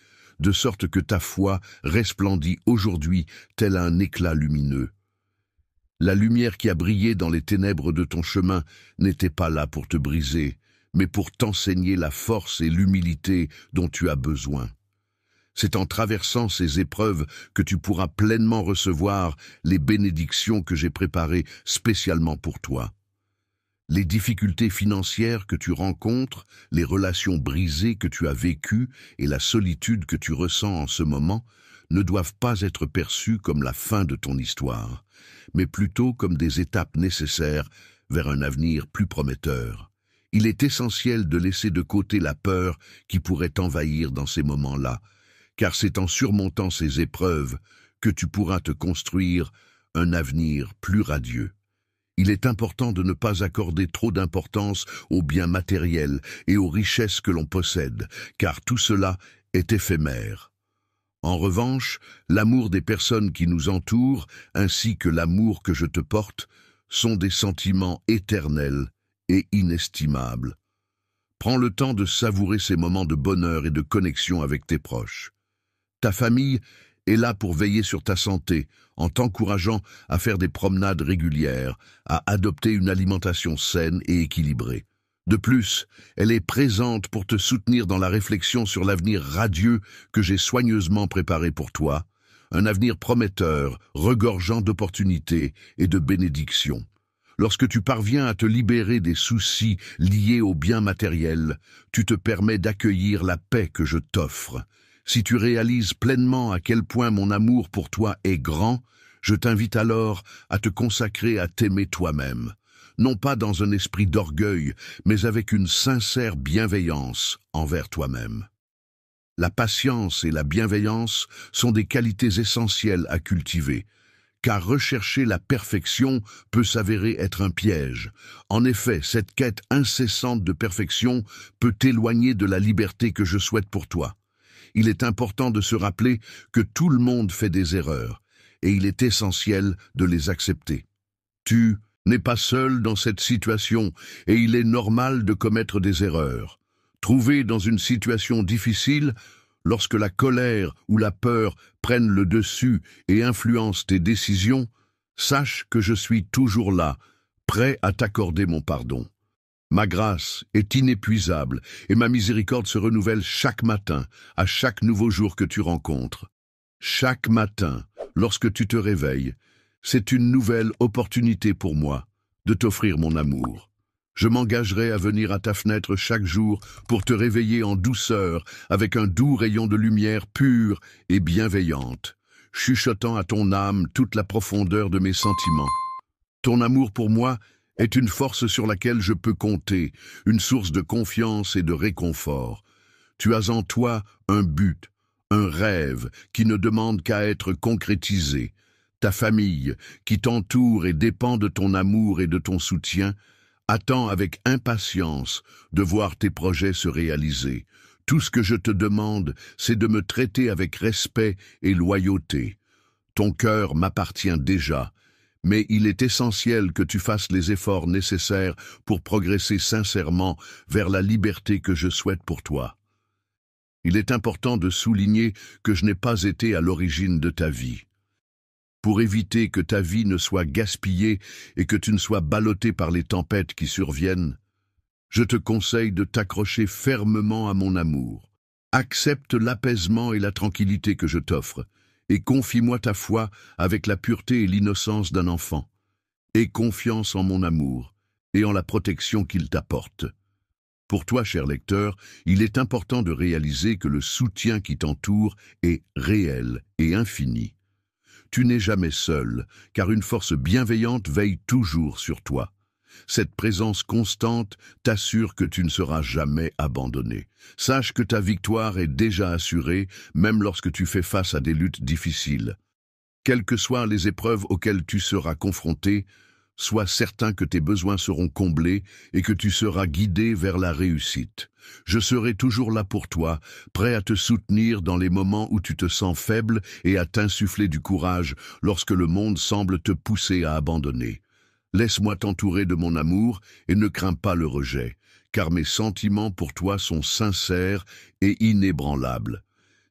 de sorte que ta foi resplendit aujourd'hui tel un éclat lumineux. La lumière qui a brillé dans les ténèbres de ton chemin n'était pas là pour te briser, mais pour t'enseigner la force et l'humilité dont tu as besoin. C'est en traversant ces épreuves que tu pourras pleinement recevoir les bénédictions que j'ai préparées spécialement pour toi. Les difficultés financières que tu rencontres, les relations brisées que tu as vécues et la solitude que tu ressens en ce moment ne doivent pas être perçues comme la fin de ton histoire, mais plutôt comme des étapes nécessaires vers un avenir plus prometteur. Il est essentiel de laisser de côté la peur qui pourrait t'envahir dans ces moments-là, car c'est en surmontant ces épreuves que tu pourras te construire un avenir plus radieux. Il est important de ne pas accorder trop d'importance aux biens matériels et aux richesses que l'on possède, car tout cela est éphémère. En revanche, l'amour des personnes qui nous entourent, ainsi que l'amour que je te porte, sont des sentiments éternels et inestimables. Prends le temps de savourer ces moments de bonheur et de connexion avec tes proches. Ta famille est là pour veiller sur ta santé, en t'encourageant à faire des promenades régulières, à adopter une alimentation saine et équilibrée. De plus, elle est présente pour te soutenir dans la réflexion sur l'avenir radieux que j'ai soigneusement préparé pour toi, un avenir prometteur, regorgeant d'opportunités et de bénédictions. Lorsque tu parviens à te libérer des soucis liés aux biens matériels, tu te permets d'accueillir la paix que je t'offre. Si tu réalises pleinement à quel point mon amour pour toi est grand, je t'invite alors à te consacrer à t'aimer toi-même, non pas dans un esprit d'orgueil, mais avec une sincère bienveillance envers toi-même. La patience et la bienveillance sont des qualités essentielles à cultiver, car rechercher la perfection peut s'avérer être un piège. En effet, cette quête incessante de perfection peut t'éloigner de la liberté que je souhaite pour toi. Il est important de se rappeler que tout le monde fait des erreurs, et il est essentiel de les accepter. Tu n'es pas seul dans cette situation, et il est normal de commettre des erreurs. Trouvé dans une situation difficile, lorsque la colère ou la peur prennent le dessus et influencent tes décisions, sache que je suis toujours là, prêt à t'accorder mon pardon. Ma grâce est inépuisable et ma miséricorde se renouvelle chaque matin, à chaque nouveau jour que tu rencontres. Chaque matin, lorsque tu te réveilles, c'est une nouvelle opportunité pour moi de t'offrir mon amour. Je m'engagerai à venir à ta fenêtre chaque jour pour te réveiller en douceur avec un doux rayon de lumière pure et bienveillante, chuchotant à ton âme toute la profondeur de mes sentiments. Ton amour pour moi est une force sur laquelle je peux compter, une source de confiance et de réconfort. Tu as en toi un but, un rêve qui ne demande qu'à être concrétisé. Ta famille, qui t'entoure et dépend de ton amour et de ton soutien, attend avec impatience de voir tes projets se réaliser. Tout ce que je te demande, c'est de me traiter avec respect et loyauté. Ton cœur m'appartient déjà, Mais il est essentiel que tu fasses les efforts nécessaires pour progresser sincèrement vers la liberté que je souhaite pour toi. Il est important de souligner que je n'ai pas été à l'origine de ta vie. Pour éviter que ta vie ne soit gaspillée et que tu ne sois ballotté par les tempêtes qui surviennent, je te conseille de t'accrocher fermement à mon amour. Accepte l'apaisement et la tranquillité que je t'offre, et confie-moi ta foi avec la pureté et l'innocence d'un enfant. Aie confiance en mon amour et en la protection qu'il t'apporte. Pour toi, cher lecteur, il est important de réaliser que le soutien qui t'entoure est réel et infini. Tu n'es jamais seul, car une force bienveillante veille toujours sur toi. Cette présence constante t'assure que tu ne seras jamais abandonné. Sache que ta victoire est déjà assurée, même lorsque tu fais face à des luttes difficiles. Quelles que soient les épreuves auxquelles tu seras confronté, sois certain que tes besoins seront comblés et que tu seras guidé vers la réussite. Je serai toujours là pour toi, prêt à te soutenir dans les moments où tu te sens faible et à t'insuffler du courage lorsque le monde semble te pousser à abandonner. Laisse-moi t'entourer de mon amour et ne crains pas le rejet, car mes sentiments pour toi sont sincères et inébranlables.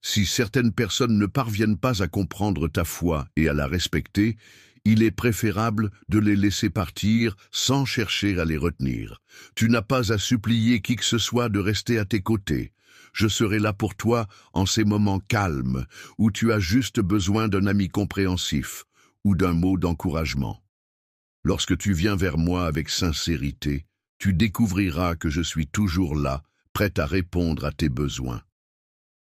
Si certaines personnes ne parviennent pas à comprendre ta foi et à la respecter, il est préférable de les laisser partir sans chercher à les retenir. Tu n'as pas à supplier qui que ce soit de rester à tes côtés. Je serai là pour toi en ces moments calmes où tu as juste besoin d'un ami compréhensif ou d'un mot d'encouragement. Lorsque tu viens vers moi avec sincérité, tu découvriras que je suis toujours là, prêt à répondre à tes besoins.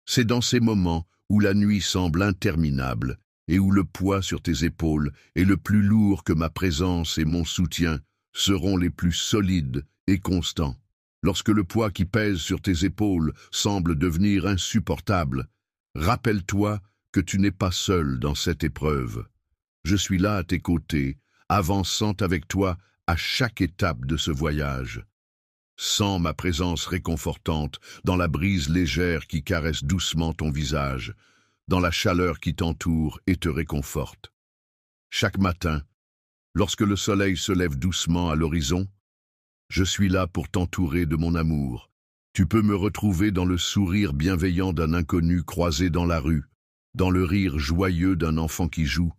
C'est dans ces moments où la nuit semble interminable et où le poids sur tes épaules est le plus lourd que ma présence et mon soutien seront les plus solides et constants. Lorsque le poids qui pèse sur tes épaules semble devenir insupportable, rappelle-toi que tu n'es pas seul dans cette épreuve. Je suis là à tes côtés, avançant avec toi à chaque étape de ce voyage. Sens ma présence réconfortante dans la brise légère qui caresse doucement ton visage, dans la chaleur qui t'entoure et te réconforte. Chaque matin, lorsque le soleil se lève doucement à l'horizon, je suis là pour t'entourer de mon amour. Tu peux me retrouver dans le sourire bienveillant d'un inconnu croisé dans la rue, dans le rire joyeux d'un enfant qui joue,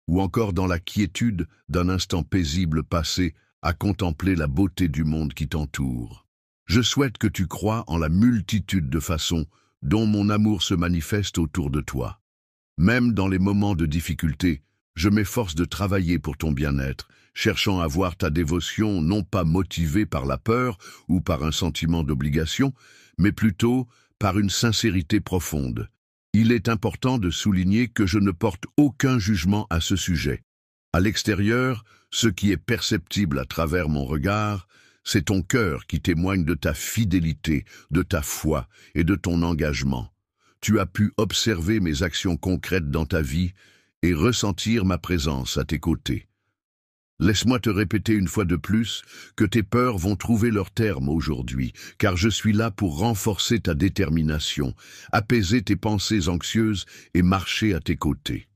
ou encore dans la quiétude d'un instant paisible passé à contempler la beauté du monde qui t'entoure. Je souhaite que tu crois en la multitude de façons dont mon amour se manifeste autour de toi. Même dans les moments de difficulté, je m'efforce de travailler pour ton bien-être, cherchant à voir ta dévotion non pas motivée par la peur ou par un sentiment d'obligation, mais plutôt par une sincérité profonde. Il est important de souligner que je ne porte aucun jugement à ce sujet. À l'extérieur, ce qui est perceptible à travers mon regard, c'est ton cœur qui témoigne de ta fidélité, de ta foi et de ton engagement. Tu as pu observer mes actions concrètes dans ta vie et ressentir ma présence à tes côtés. Laisse-moi te répéter une fois de plus que tes peurs vont trouver leur terme aujourd'hui, car je suis là pour renforcer ta détermination, apaiser tes pensées anxieuses et marcher à tes côtés.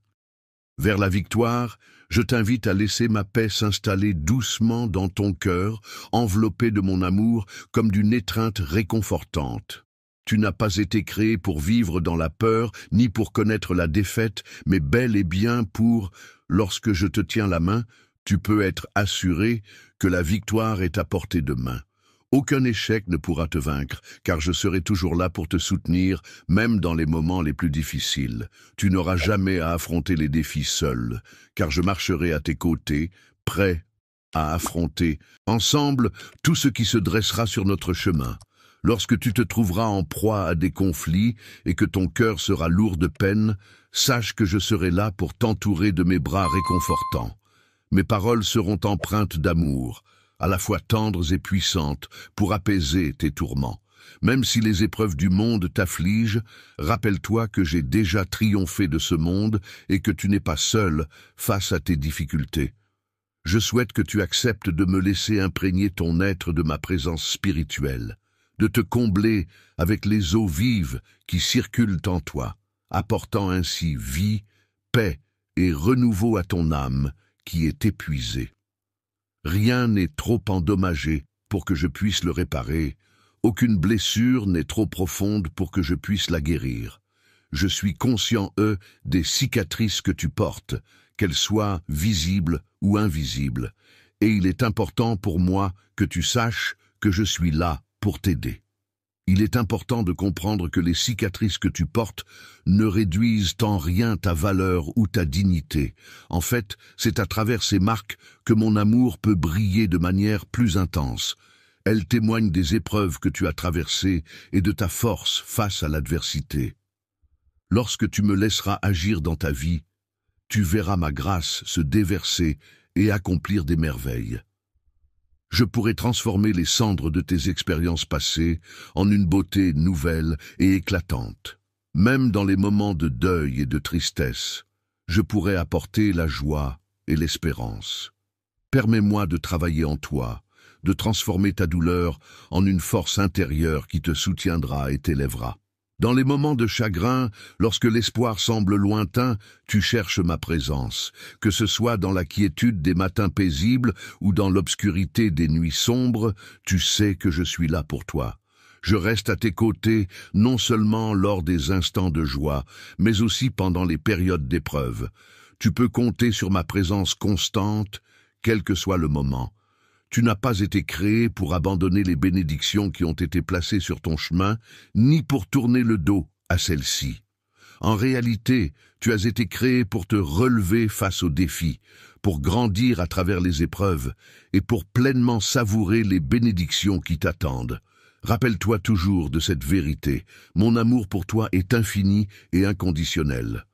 Vers la victoire, je t'invite à laisser ma paix s'installer doucement dans ton cœur, enveloppé de mon amour comme d'une étreinte réconfortante. Tu n'as pas été créé pour vivre dans la peur, ni pour connaître la défaite, mais bel et bien pour, lorsque je te tiens la main, tu peux être assuré que la victoire est à portée de main. Aucun échec ne pourra te vaincre, car je serai toujours là pour te soutenir, même dans les moments les plus difficiles. Tu n'auras jamais à affronter les défis seul, car je marcherai à tes côtés, prêt à affronter, ensemble, tout ce qui se dressera sur notre chemin. Lorsque tu te trouveras en proie à des conflits et que ton cœur sera lourd de peine, sache que je serai là pour t'entourer de mes bras réconfortants. Mes paroles seront empreintes d'amour, à la fois tendres et puissantes, pour apaiser tes tourments. Même si les épreuves du monde t'affligent, rappelle-toi que j'ai déjà triomphé de ce monde et que tu n'es pas seul face à tes difficultés. Je souhaite que tu acceptes de me laisser imprégner ton être de ma présence spirituelle, de te combler avec les eaux vives qui circulent en toi, apportant ainsi vie, paix et renouveau à ton âme, qui est épuisé. Rien n'est trop endommagé pour que je puisse le réparer. Aucune blessure n'est trop profonde pour que je puisse la guérir. Je suis conscient, des cicatrices que tu portes, qu'elles soient visibles ou invisibles, et il est important pour moi que tu saches que je suis là pour t'aider. Il est important de comprendre que les cicatrices que tu portes ne réduisent en rien ta valeur ou ta dignité. En fait, c'est à travers ces marques que mon amour peut briller de manière plus intense. Elles témoignent des épreuves que tu as traversées et de ta force face à l'adversité. Lorsque tu me laisseras agir dans ta vie, tu verras ma grâce se déverser et accomplir des merveilles. Je pourrai transformer les cendres de tes expériences passées en une beauté nouvelle et éclatante. Même dans les moments de deuil et de tristesse, je pourrai apporter la joie et l'espérance. Permets-moi de travailler en toi, de transformer ta douleur en une force intérieure qui te soutiendra et t'élèvera. Dans les moments de chagrin, lorsque l'espoir semble lointain, tu cherches ma présence, que ce soit dans la quiétude des matins paisibles ou dans l'obscurité des nuits sombres, tu sais que je suis là pour toi. Je reste à tes côtés, non seulement lors des instants de joie, mais aussi pendant les périodes d'épreuve. Tu peux compter sur ma présence constante, quel que soit le moment. Tu n'as pas été créé pour abandonner les bénédictions qui ont été placées sur ton chemin, ni pour tourner le dos à celles-ci. En réalité, tu as été créé pour te relever face aux défis, pour grandir à travers les épreuves et pour pleinement savourer les bénédictions qui t'attendent. Rappelle-toi toujours de cette vérité. Mon amour pour toi est infini et inconditionnel.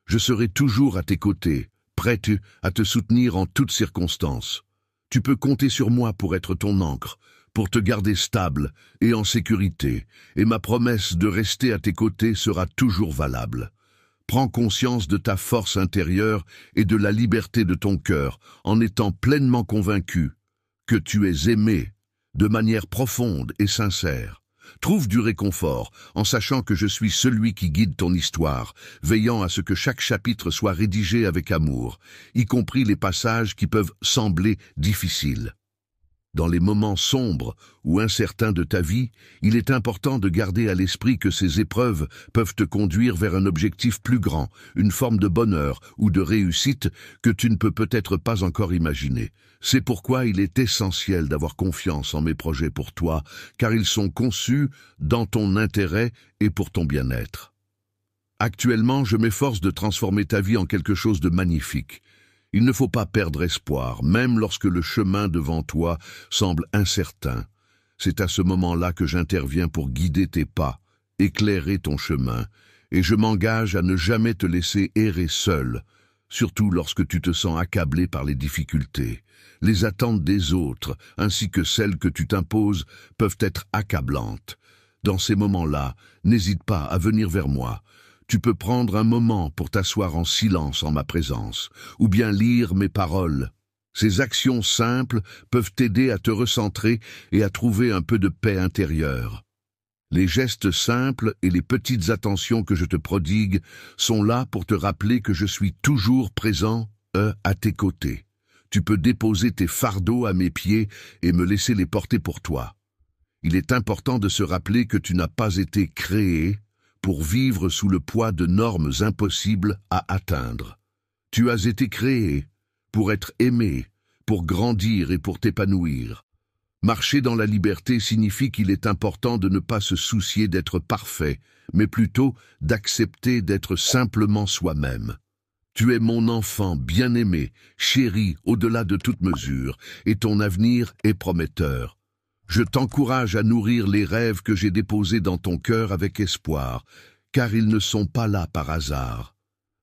Je serai toujours à tes côtés, prête à te soutenir en toutes circonstances. Tu peux compter sur moi pour être ton ancre, pour te garder stable et en sécurité, et ma promesse de rester à tes côtés sera toujours valable. Prends conscience de ta force intérieure et de la liberté de ton cœur, en étant pleinement convaincu que tu es aimé de manière profonde et sincère. Trouve du réconfort en sachant que je suis celui qui guide ton histoire, veillant à ce que chaque chapitre soit rédigé avec amour, y compris les passages qui peuvent sembler difficiles. Dans les moments sombres ou incertains de ta vie, il est important de garder à l'esprit que ces épreuves peuvent te conduire vers un objectif plus grand, une forme de bonheur ou de réussite que tu ne peux peut-être pas encore imaginer. C'est pourquoi il est essentiel d'avoir confiance en mes projets pour toi, car ils sont conçus dans ton intérêt et pour ton bien-être. Actuellement, je m'efforce de transformer ta vie en quelque chose de magnifique. Il ne faut pas perdre espoir, même lorsque le chemin devant toi semble incertain. C'est à ce moment-là que j'interviens pour guider tes pas, éclairer ton chemin, et je m'engage à ne jamais te laisser errer seul, surtout lorsque tu te sens accablé par les difficultés. Les attentes des autres, ainsi que celles que tu t'imposes, peuvent être accablantes. Dans ces moments-là, n'hésite pas à venir vers moi. Tu peux prendre un moment pour t'asseoir en silence en ma présence, ou bien lire mes paroles. Ces actions simples peuvent t'aider à te recentrer et à trouver un peu de paix intérieure. Les gestes simples et les petites attentions que je te prodigue sont là pour te rappeler que je suis toujours présent, à tes côtés. Tu peux déposer tes fardeaux à mes pieds et me laisser les porter pour toi. Il est important de se rappeler que tu n'as pas été créé pour vivre sous le poids de normes impossibles à atteindre. Tu as été créé pour être aimé, pour grandir et pour t'épanouir. Marcher dans la liberté signifie qu'il est important de ne pas se soucier d'être parfait, mais plutôt d'accepter d'être simplement soi-même. Tu es mon enfant bien-aimé, chéri au-delà de toute mesure, et ton avenir est prometteur. Je t'encourage à nourrir les rêves que j'ai déposés dans ton cœur avec espoir, car ils ne sont pas là par hasard.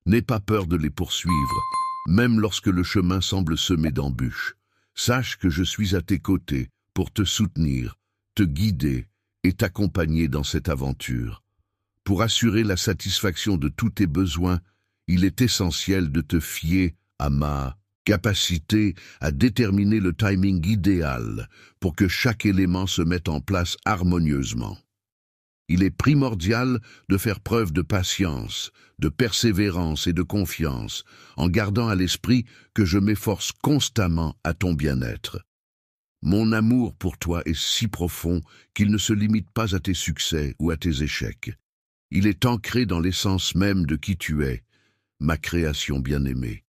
N'aie pas peur de les poursuivre, même lorsque le chemin semble semé d'embûches. Sache que je suis à tes côtés pour te soutenir, te guider et t'accompagner dans cette aventure. Pour assurer la satisfaction de tous tes besoins, il est essentiel de te fier à ma capacité à déterminer le timing idéal pour que chaque élément se mette en place harmonieusement. Il est primordial de faire preuve de patience, de persévérance et de confiance, en gardant à l'esprit que je m'efforce constamment à ton bien-être. Mon amour pour toi est si profond qu'il ne se limite pas à tes succès ou à tes échecs. Il est ancré dans l'essence même de qui tu es, ma création bien-aimée.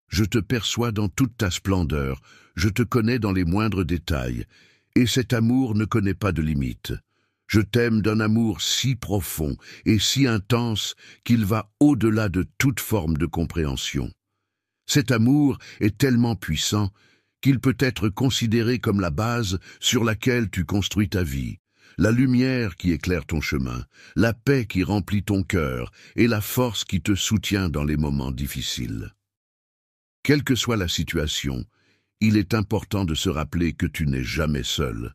Je te perçois dans toute ta splendeur, je te connais dans les moindres détails, et cet amour ne connaît pas de limite. Je t'aime d'un amour si profond et si intense qu'il va au-delà de toute forme de compréhension. Cet amour est tellement puissant qu'il peut être considéré comme la base sur laquelle tu construis ta vie, la lumière qui éclaire ton chemin, la paix qui remplit ton cœur et la force qui te soutient dans les moments difficiles. Quelle que soit la situation, il est important de se rappeler que tu n'es jamais seul.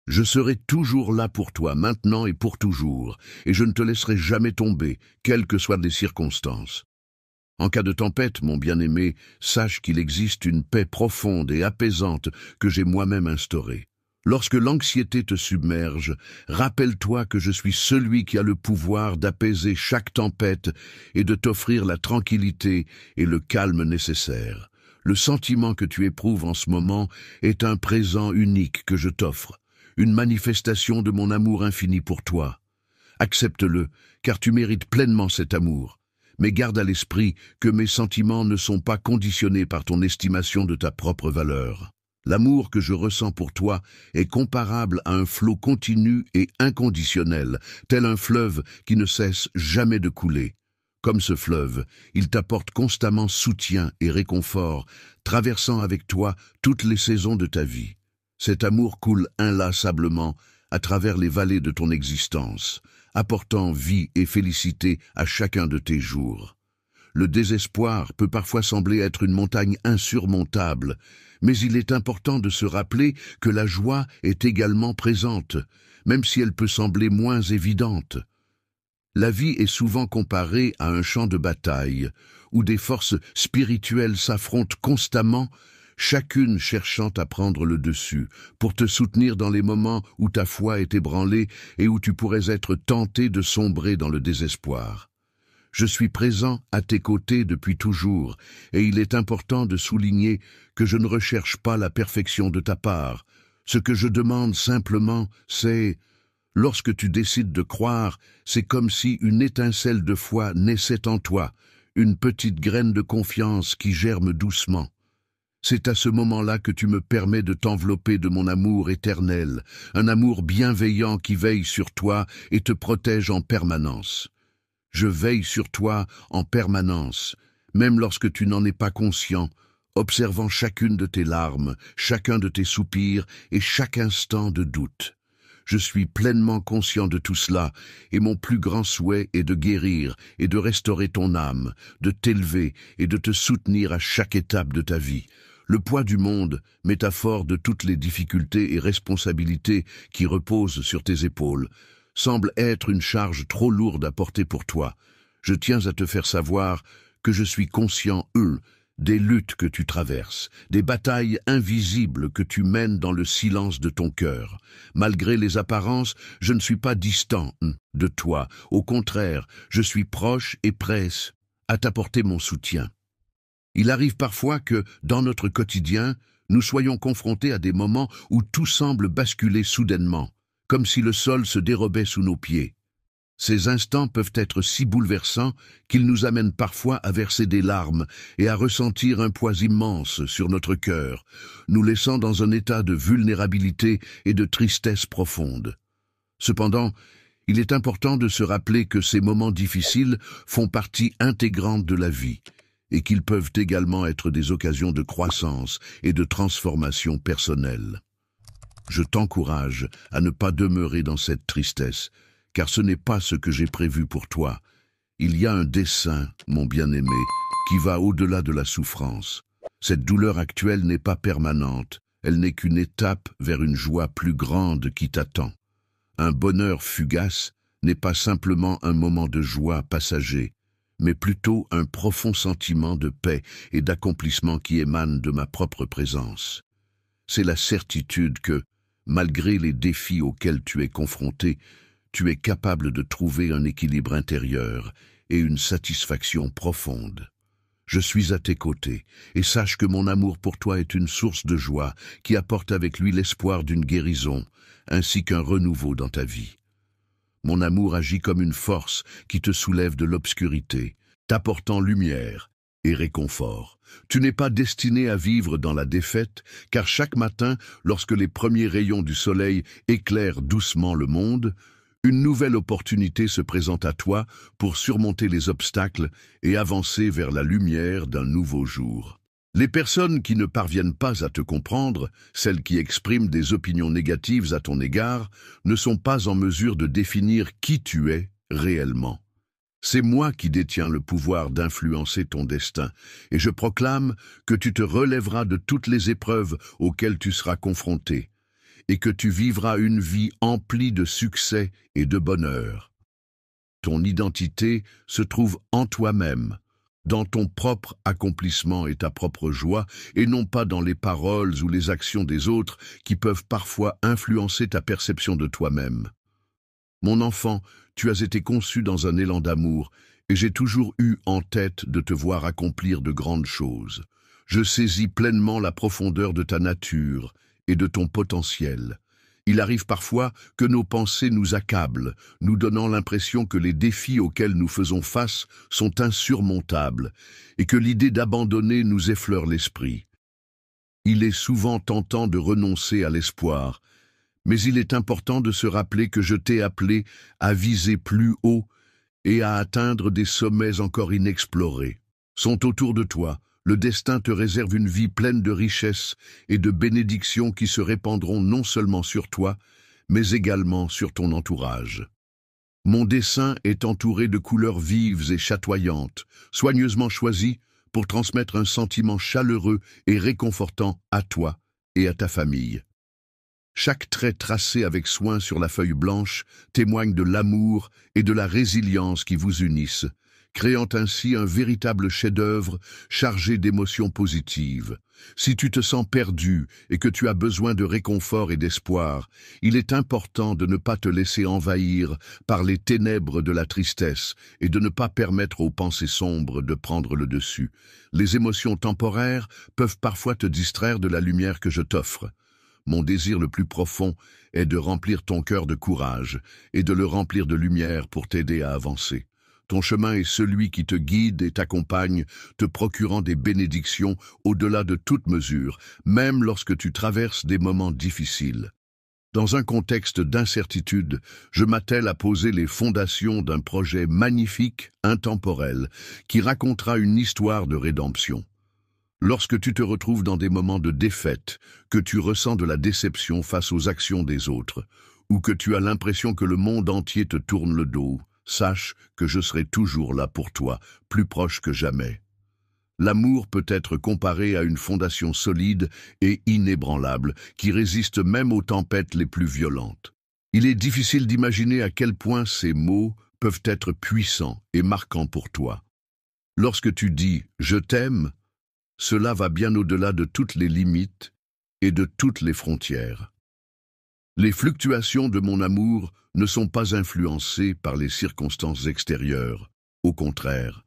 Je serai toujours là pour toi, maintenant et pour toujours, et je ne te laisserai jamais tomber, quelles que soient les circonstances. En cas de tempête, mon bien-aimé, sache qu'il existe une paix profonde et apaisante que j'ai moi-même instaurée. Lorsque l'anxiété te submerge, rappelle-toi que je suis celui qui a le pouvoir d'apaiser chaque tempête et de t'offrir la tranquillité et le calme nécessaires. Le sentiment que tu éprouves en ce moment est un présent unique que je t'offre, une manifestation de mon amour infini pour toi. Accepte-le, car tu mérites pleinement cet amour. Mais garde à l'esprit que mes sentiments ne sont pas conditionnés par ton estimation de ta propre valeur. L'amour que je ressens pour toi est comparable à un flot continu et inconditionnel, tel un fleuve qui ne cesse jamais de couler. Comme ce fleuve, il t'apporte constamment soutien et réconfort, traversant avec toi toutes les saisons de ta vie. Cet amour coule inlassablement à travers les vallées de ton existence, apportant vie et félicité à chacun de tes jours. Le désespoir peut parfois sembler être une montagne insurmontable, mais il est important de se rappeler que la joie est également présente, même si elle peut sembler moins évidente. La vie est souvent comparée à un champ de bataille, où des forces spirituelles s'affrontent constamment, chacune cherchant à prendre le dessus, pour te soutenir dans les moments où ta foi est ébranlée et où tu pourrais être tenté de sombrer dans le désespoir. Je suis présent à tes côtés depuis toujours, et il est important de souligner que je ne recherche pas la perfection de ta part. Ce que je demande simplement, c'est, lorsque tu décides de croire, c'est comme si une étincelle de foi naissait en toi, une petite graine de confiance qui germe doucement. C'est à ce moment-là que tu me permets de t'envelopper de mon amour éternel, un amour bienveillant qui veille sur toi et te protège en permanence. Je veille sur toi en permanence, même lorsque tu n'en es pas conscient, observant chacune de tes larmes, chacun de tes soupirs et chaque instant de doute. Je suis pleinement conscient de tout cela, et mon plus grand souhait est de guérir et de restaurer ton âme, de t'élever et de te soutenir à chaque étape de ta vie. Le poids du monde, métaphore de toutes les difficultés et responsabilités qui reposent sur tes épaules, semble être une charge trop lourde à porter pour toi. Je tiens à te faire savoir que je suis conscient, des luttes que tu traverses, des batailles invisibles que tu mènes dans le silence de ton cœur. Malgré les apparences, je ne suis pas distant de toi. Au contraire, je suis proche et prêt à t'apporter mon soutien. Il arrive parfois que, dans notre quotidien, nous soyons confrontés à des moments où tout semble basculer soudainement, comme si le sol se dérobait sous nos pieds. Ces instants peuvent être si bouleversants qu'ils nous amènent parfois à verser des larmes et à ressentir un poids immense sur notre cœur, nous laissant dans un état de vulnérabilité et de tristesse profonde. Cependant, il est important de se rappeler que ces moments difficiles font partie intégrante de la vie, et qu'ils peuvent également être des occasions de croissance et de transformation personnelle. Je t'encourage à ne pas demeurer dans cette tristesse, car ce n'est pas ce que j'ai prévu pour toi. Il y a un dessein, mon bien-aimé, qui va au-delà de la souffrance. Cette douleur actuelle n'est pas permanente, elle n'est qu'une étape vers une joie plus grande qui t'attend. Un bonheur fugace n'est pas simplement un moment de joie passager, mais plutôt un profond sentiment de paix et d'accomplissement qui émane de ma propre présence. C'est la certitude que, malgré les défis auxquels tu es confronté, tu es capable de trouver un équilibre intérieur et une satisfaction profonde. Je suis à tes côtés, et sache que mon amour pour toi est une source de joie qui apporte avec lui l'espoir d'une guérison, ainsi qu'un renouveau dans ta vie. Mon amour agit comme une force qui te soulève de l'obscurité, t'apportant lumière et réconfort. Tu n'es pas destiné à vivre dans la défaite, car chaque matin, lorsque les premiers rayons du soleil éclairent doucement le monde, une nouvelle opportunité se présente à toi pour surmonter les obstacles et avancer vers la lumière d'un nouveau jour. Les personnes qui ne parviennent pas à te comprendre, celles qui expriment des opinions négatives à ton égard, ne sont pas en mesure de définir qui tu es réellement. C'est moi qui détiens le pouvoir d'influencer ton destin, et je proclame que tu te relèveras de toutes les épreuves auxquelles tu seras confronté, et que tu vivras une vie emplie de succès et de bonheur. Ton identité se trouve en toi-même, dans ton propre accomplissement et ta propre joie, et non pas dans les paroles ou les actions des autres qui peuvent parfois influencer ta perception de toi-même. Mon enfant, tu as été conçu dans un élan d'amour, et j'ai toujours eu en tête de te voir accomplir de grandes choses. Je saisis pleinement la profondeur de ta nature et de ton potentiel. Il arrive parfois que nos pensées nous accablent, nous donnant l'impression que les défis auxquels nous faisons face sont insurmontables, et que l'idée d'abandonner nous effleure l'esprit. Il est souvent tentant de renoncer à l'espoir, mais il est important de se rappeler que je t'ai appelé à viser plus haut et à atteindre des sommets encore inexplorés. Sont autour de toi, le destin te réserve une vie pleine de richesses et de bénédictions qui se répandront non seulement sur toi, mais également sur ton entourage. Mon dessin est entouré de couleurs vives et chatoyantes, soigneusement choisies pour transmettre un sentiment chaleureux et réconfortant à toi et à ta famille. Chaque trait tracé avec soin sur la feuille blanche témoigne de l'amour et de la résilience qui vous unissent, créant ainsi un véritable chef-d'œuvre chargé d'émotions positives. Si tu te sens perdu et que tu as besoin de réconfort et d'espoir, il est important de ne pas te laisser envahir par les ténèbres de la tristesse et de ne pas permettre aux pensées sombres de prendre le dessus. Les émotions temporaires peuvent parfois te distraire de la lumière que je t'offre. Mon désir le plus profond est de remplir ton cœur de courage et de le remplir de lumière pour t'aider à avancer. Ton chemin est celui qui te guide et t'accompagne, te procurant des bénédictions au-delà de toute mesure, même lorsque tu traverses des moments difficiles. Dans un contexte d'incertitude, je m'attelle à poser les fondations d'un projet magnifique, intemporel, qui racontera une histoire de rédemption. Lorsque tu te retrouves dans des moments de défaite, que tu ressens de la déception face aux actions des autres, ou que tu as l'impression que le monde entier te tourne le dos, sache que je serai toujours là pour toi, plus proche que jamais. L'amour peut être comparé à une fondation solide et inébranlable, qui résiste même aux tempêtes les plus violentes. Il est difficile d'imaginer à quel point ces mots peuvent être puissants et marquants pour toi. Lorsque tu dis « je t'aime », cela va bien au-delà de toutes les limites et de toutes les frontières. Les fluctuations de mon amour ne sont pas influencées par les circonstances extérieures. Au contraire,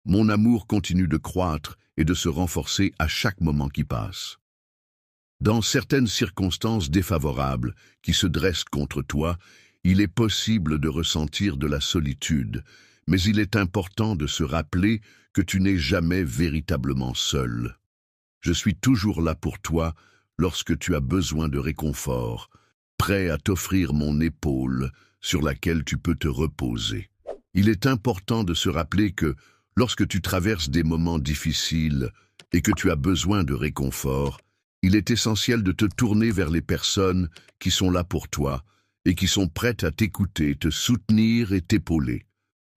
mon amour continue de croître et de se renforcer à chaque moment qui passe. Dans certaines circonstances défavorables qui se dressent contre toi, il est possible de ressentir de la solitude, mais il est important de se rappeler que tu n'es jamais véritablement seul. Je suis toujours là pour toi lorsque tu as besoin de réconfort, prêt à t'offrir mon épaule sur laquelle tu peux te reposer. Il est important de se rappeler que lorsque tu traverses des moments difficiles et que tu as besoin de réconfort, il est essentiel de te tourner vers les personnes qui sont là pour toi et qui sont prêtes à t'écouter, te soutenir et t'épauler.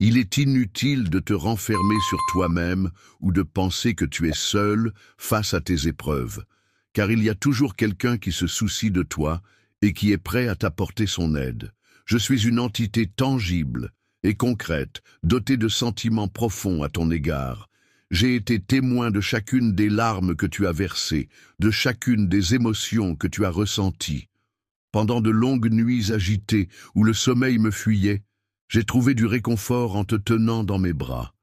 Il est inutile de te renfermer sur toi-même ou de penser que tu es seul face à tes épreuves, car il y a toujours quelqu'un qui se soucie de toi et qui est prêt à t'apporter son aide. Je suis une entité tangible et concrète, dotée de sentiments profonds à ton égard. J'ai été témoin de chacune des larmes que tu as versées, de chacune des émotions que tu as ressenties. Pendant de longues nuits agitées où le sommeil me fuyait, j'ai trouvé du réconfort en te tenant dans mes bras.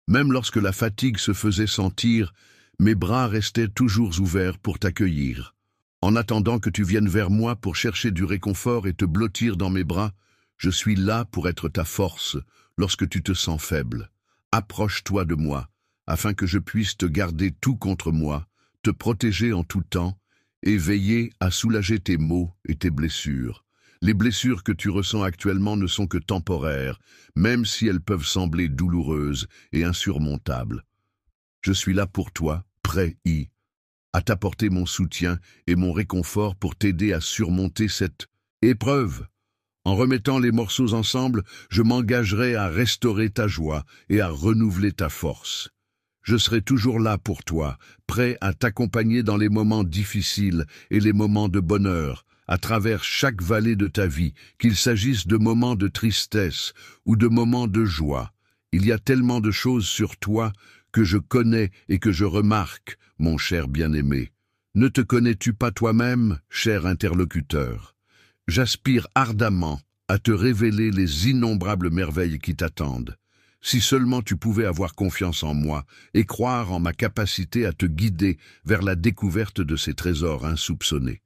Même lorsque la fatigue se faisait sentir, mes bras restaient toujours ouverts pour t'accueillir. En attendant que tu viennes vers moi pour chercher du réconfort et te blottir dans mes bras, je suis là pour être ta force lorsque tu te sens faible. Approche-toi de moi, afin que je puisse te garder tout contre moi, te protéger en tout temps, et veiller à soulager tes maux et tes blessures. Les blessures que tu ressens actuellement ne sont que temporaires, même si elles peuvent sembler douloureuses et insurmontables. Je suis là pour toi, prêt à t'apporter mon soutien et mon réconfort pour t'aider à surmonter cette épreuve. En remettant les morceaux ensemble, je m'engagerai à restaurer ta joie et à renouveler ta force. Je serai toujours là pour toi, prêt à t'accompagner dans les moments difficiles et les moments de bonheur, à travers chaque vallée de ta vie, qu'il s'agisse de moments de tristesse ou de moments de joie. Il y a tellement de choses sur toi que je connais et que je remarque, mon cher bien-aimé. Ne te connais-tu pas toi-même, cher interlocuteur? J'aspire ardemment à te révéler les innombrables merveilles qui t'attendent. Si seulement tu pouvais avoir confiance en moi et croire en ma capacité à te guider vers la découverte de ces trésors insoupçonnés.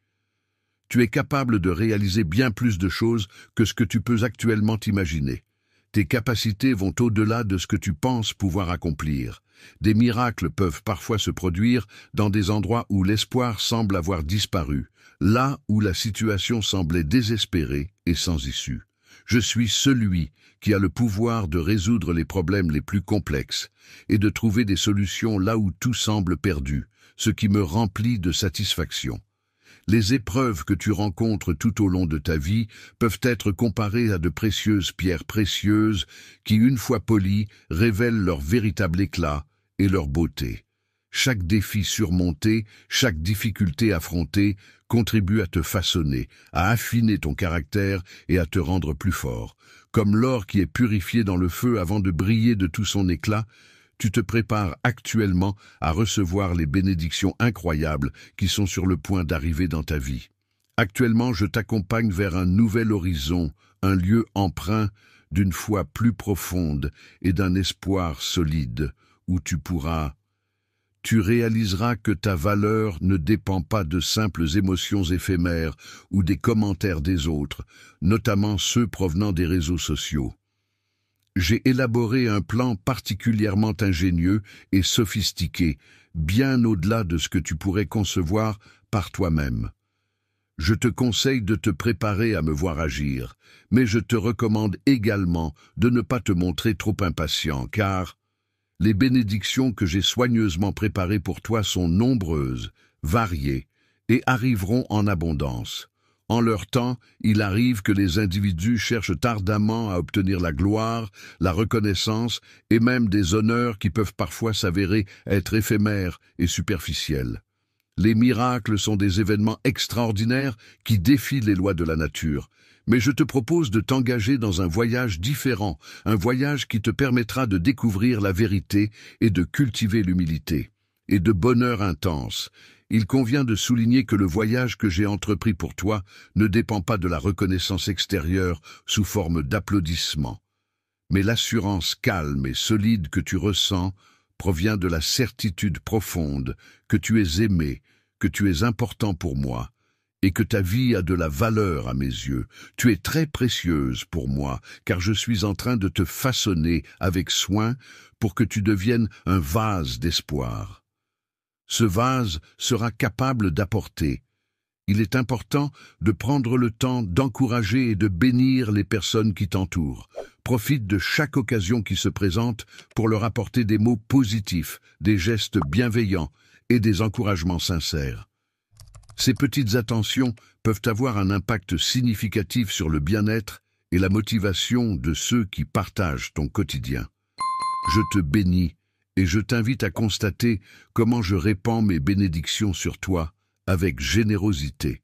Tu es capable de réaliser bien plus de choses que ce que tu peux actuellement t'imaginer. Tes capacités vont au-delà de ce que tu penses pouvoir accomplir. Des miracles peuvent parfois se produire dans des endroits où l'espoir semble avoir disparu, là où la situation semblait désespérée et sans issue. Je suis celui qui a le pouvoir de résoudre les problèmes les plus complexes et de trouver des solutions là où tout semble perdu, ce qui me remplit de satisfaction. Les épreuves que tu rencontres tout au long de ta vie peuvent être comparées à de précieuses pierres précieuses qui, une fois polies, révèlent leur véritable éclat et leur beauté. Chaque défi surmonté, chaque difficulté affrontée contribue à te façonner, à affiner ton caractère et à te rendre plus fort. Comme l'or qui est purifié dans le feu avant de briller de tout son éclat, tu te prépares actuellement à recevoir les bénédictions incroyables qui sont sur le point d'arriver dans ta vie. Actuellement, je t'accompagne vers un nouvel horizon, un lieu empreint d'une foi plus profonde et d'un espoir solide, où tu réaliseras que ta valeur ne dépend pas de simples émotions éphémères ou des commentaires des autres, notamment ceux provenant des réseaux sociaux. J'ai élaboré un plan particulièrement ingénieux et sophistiqué, bien au-delà de ce que tu pourrais concevoir par toi-même. Je te conseille de te préparer à me voir agir, mais je te recommande également de ne pas te montrer trop impatient, car les bénédictions que j'ai soigneusement préparées pour toi sont nombreuses, variées, et arriveront en abondance. En leur temps, il arrive que les individus cherchent ardemment à obtenir la gloire, la reconnaissance et même des honneurs qui peuvent parfois s'avérer être éphémères et superficiels. Les miracles sont des événements extraordinaires qui défient les lois de la nature. Mais je te propose de t'engager dans un voyage différent, un voyage qui te permettra de découvrir la vérité et de cultiver l'humilité. Et de bonheur intense. Il convient de souligner que le voyage que j'ai entrepris pour toi ne dépend pas de la reconnaissance extérieure sous forme d'applaudissements. Mais l'assurance calme et solide que tu ressens provient de la certitude profonde que tu es aimé, que tu es important pour moi, et que ta vie a de la valeur à mes yeux. Tu es très précieuse pour moi, car je suis en train de te façonner avec soin pour que tu deviennes un vase d'espoir. Ce vase sera capable d'apporter. Il est important de prendre le temps d'encourager et de bénir les personnes qui t'entourent. Profite de chaque occasion qui se présente pour leur apporter des mots positifs, des gestes bienveillants et des encouragements sincères. Ces petites attentions peuvent avoir un impact significatif sur le bien-être et la motivation de ceux qui partagent ton quotidien. Je te bénis et je t'invite à constater comment je répands mes bénédictions sur toi avec générosité.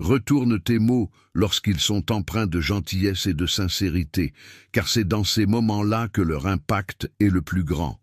Retourne tes mots lorsqu'ils sont empreints de gentillesse et de sincérité, car c'est dans ces moments-là que leur impact est le plus grand.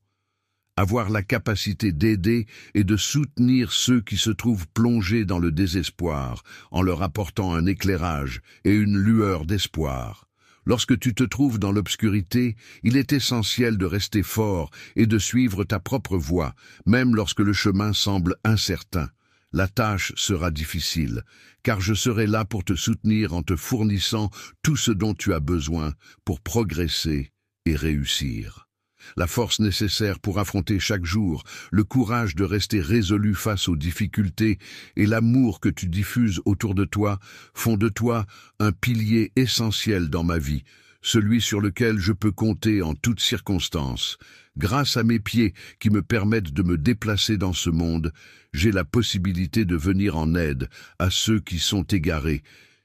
avoir la capacité d'aider et de soutenir ceux qui se trouvent plongés dans le désespoir, en leur apportant un éclairage et une lueur d'espoir. Lorsque tu te trouves dans l'obscurité, il est essentiel de rester fort et de suivre ta propre voie, même lorsque le chemin semble incertain. La tâche sera difficile, car je serai là pour te soutenir en te fournissant tout ce dont tu as besoin pour progresser et réussir. La force nécessaire pour affronter chaque jour, le courage de rester résolu face aux difficultés et l'amour que tu diffuses autour de toi font de toi un pilier essentiel dans ma vie, celui sur lequel je peux compter en toutes circonstances. Grâce à mes pieds qui me permettent de me déplacer dans ce monde, j'ai la possibilité de venir en aide à ceux qui sont égarés,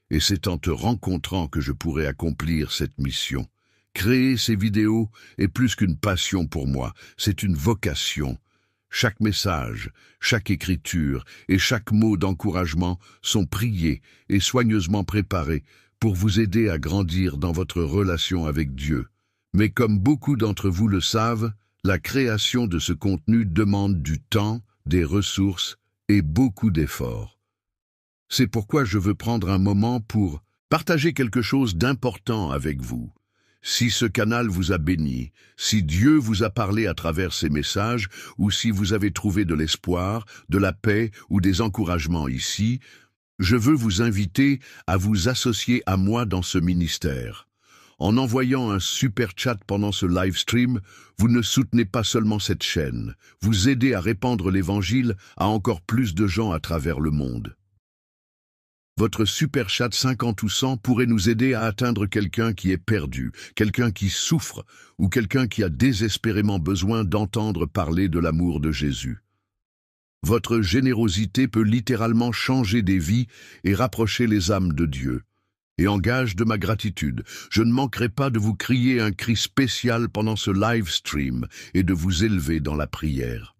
et c'est en te rencontrant que je pourrai accomplir cette mission. Créer ces vidéos est plus qu'une passion pour moi, c'est une vocation. Chaque message, chaque écriture et chaque mot d'encouragement sont priés et soigneusement préparés pour vous aider à grandir dans votre relation avec Dieu. Mais comme beaucoup d'entre vous le savent, la création de ce contenu demande du temps, des ressources et beaucoup d'efforts. C'est pourquoi je veux prendre un moment pour partager quelque chose d'important avec vous. Si ce canal vous a béni, si Dieu vous a parlé à travers ces messages, ou si vous avez trouvé de l'espoir, de la paix ou des encouragements ici, je veux vous inviter à vous associer à moi dans ce ministère. En envoyant un super chat pendant ce live stream, vous ne soutenez pas seulement cette chaîne, vous aidez à répandre l'évangile à encore plus de gens à travers le monde. Votre super chat 50 ou 100 pourrait nous aider à atteindre quelqu'un qui est perdu, quelqu'un qui souffre ou quelqu'un qui a désespérément besoin d'entendre parler de l'amour de Jésus. Votre générosité peut littéralement changer des vies et rapprocher les âmes de Dieu. Et en gage de ma gratitude, je ne manquerai pas de vous crier un cri spécial pendant ce live stream et de vous élever dans la prière.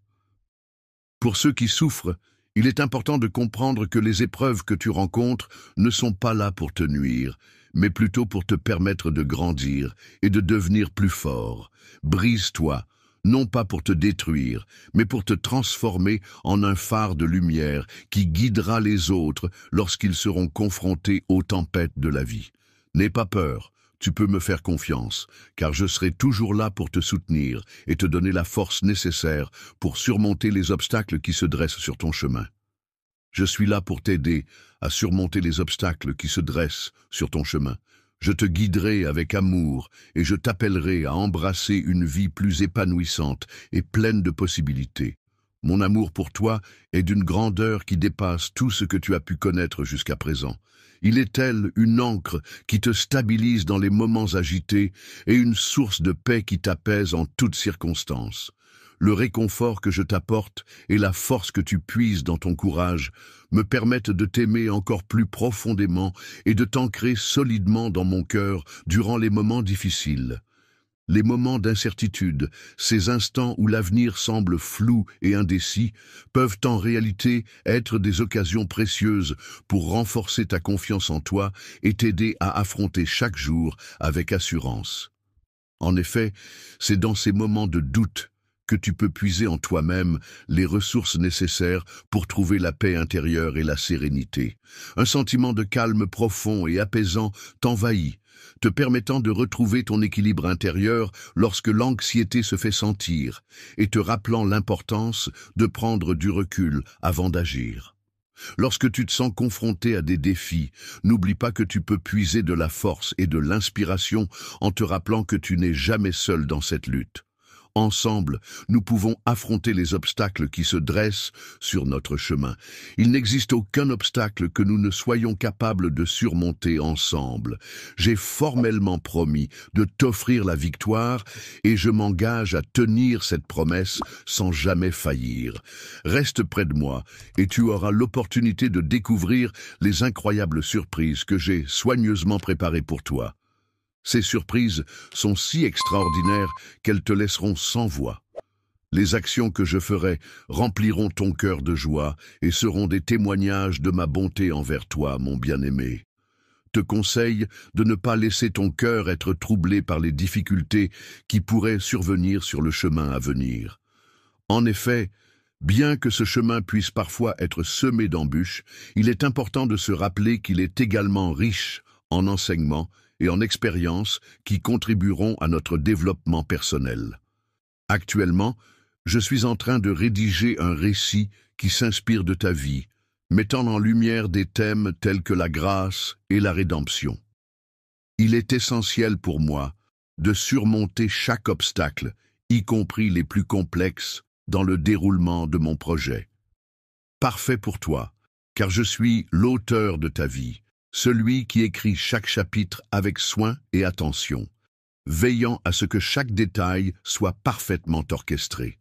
Pour ceux qui souffrent, il est important de comprendre que les épreuves que tu rencontres ne sont pas là pour te nuire, mais plutôt pour te permettre de grandir et de devenir plus fort. Brise-toi, non pas pour te détruire, mais pour te transformer en un phare de lumière qui guidera les autres lorsqu'ils seront confrontés aux tempêtes de la vie. N'aie pas peur. Tu peux me faire confiance, car je serai toujours là pour te soutenir et te donner la force nécessaire pour surmonter les obstacles qui se dressent sur ton chemin. Je suis là pour t'aider à surmonter les obstacles qui se dressent sur ton chemin. Je te guiderai avec amour et je t'appellerai à embrasser une vie plus épanouissante et pleine de possibilités. Mon amour pour toi est d'une grandeur qui dépasse tout ce que tu as pu connaître jusqu'à présent. Il est tel une ancre qui te stabilise dans les moments agités et une source de paix qui t'apaise en toutes circonstances. Le réconfort que je t'apporte et la force que tu puises dans ton courage me permettent de t'aimer encore plus profondément et de t'ancrer solidement dans mon cœur durant les moments difficiles. Les moments d'incertitude, ces instants où l'avenir semble flou et indécis, peuvent en réalité être des occasions précieuses pour renforcer ta confiance en toi et t'aider à affronter chaque jour avec assurance. En effet, c'est dans ces moments de doute que tu peux puiser en toi-même les ressources nécessaires pour trouver la paix intérieure et la sérénité. Un sentiment de calme profond et apaisant t'envahit, te permettant de retrouver ton équilibre intérieur lorsque l'anxiété se fait sentir, et te rappelant l'importance de prendre du recul avant d'agir. Lorsque tu te sens confronté à des défis, n'oublie pas que tu peux puiser de la force et de l'inspiration en te rappelant que tu n'es jamais seul dans cette lutte. Ensemble, nous pouvons affronter les obstacles qui se dressent sur notre chemin. Il n'existe aucun obstacle que nous ne soyons capables de surmonter ensemble. J'ai formellement promis de t'offrir la victoire et je m'engage à tenir cette promesse sans jamais faillir. Reste près de moi et tu auras l'opportunité de découvrir les incroyables surprises que j'ai soigneusement préparées pour toi. Ces surprises sont si extraordinaires qu'elles te laisseront sans voix. Les actions que je ferai rempliront ton cœur de joie et seront des témoignages de ma bonté envers toi, mon bien-aimé. Te conseille de ne pas laisser ton cœur être troublé par les difficultés qui pourraient survenir sur le chemin à venir. En effet, bien que ce chemin puisse parfois être semé d'embûches, il est important de se rappeler qu'il est également riche en enseignements et en expériences qui contribueront à notre développement personnel. Actuellement, je suis en train de rédiger un récit qui s'inspire de ta vie, mettant en lumière des thèmes tels que la grâce et la rédemption. Il est essentiel pour moi de surmonter chaque obstacle, y compris les plus complexes, dans le déroulement de mon projet. Parfait pour toi, car je suis l'auteur de ta vie, celui qui écrit chaque chapitre avec soin et attention, veillant à ce que chaque détail soit parfaitement orchestré.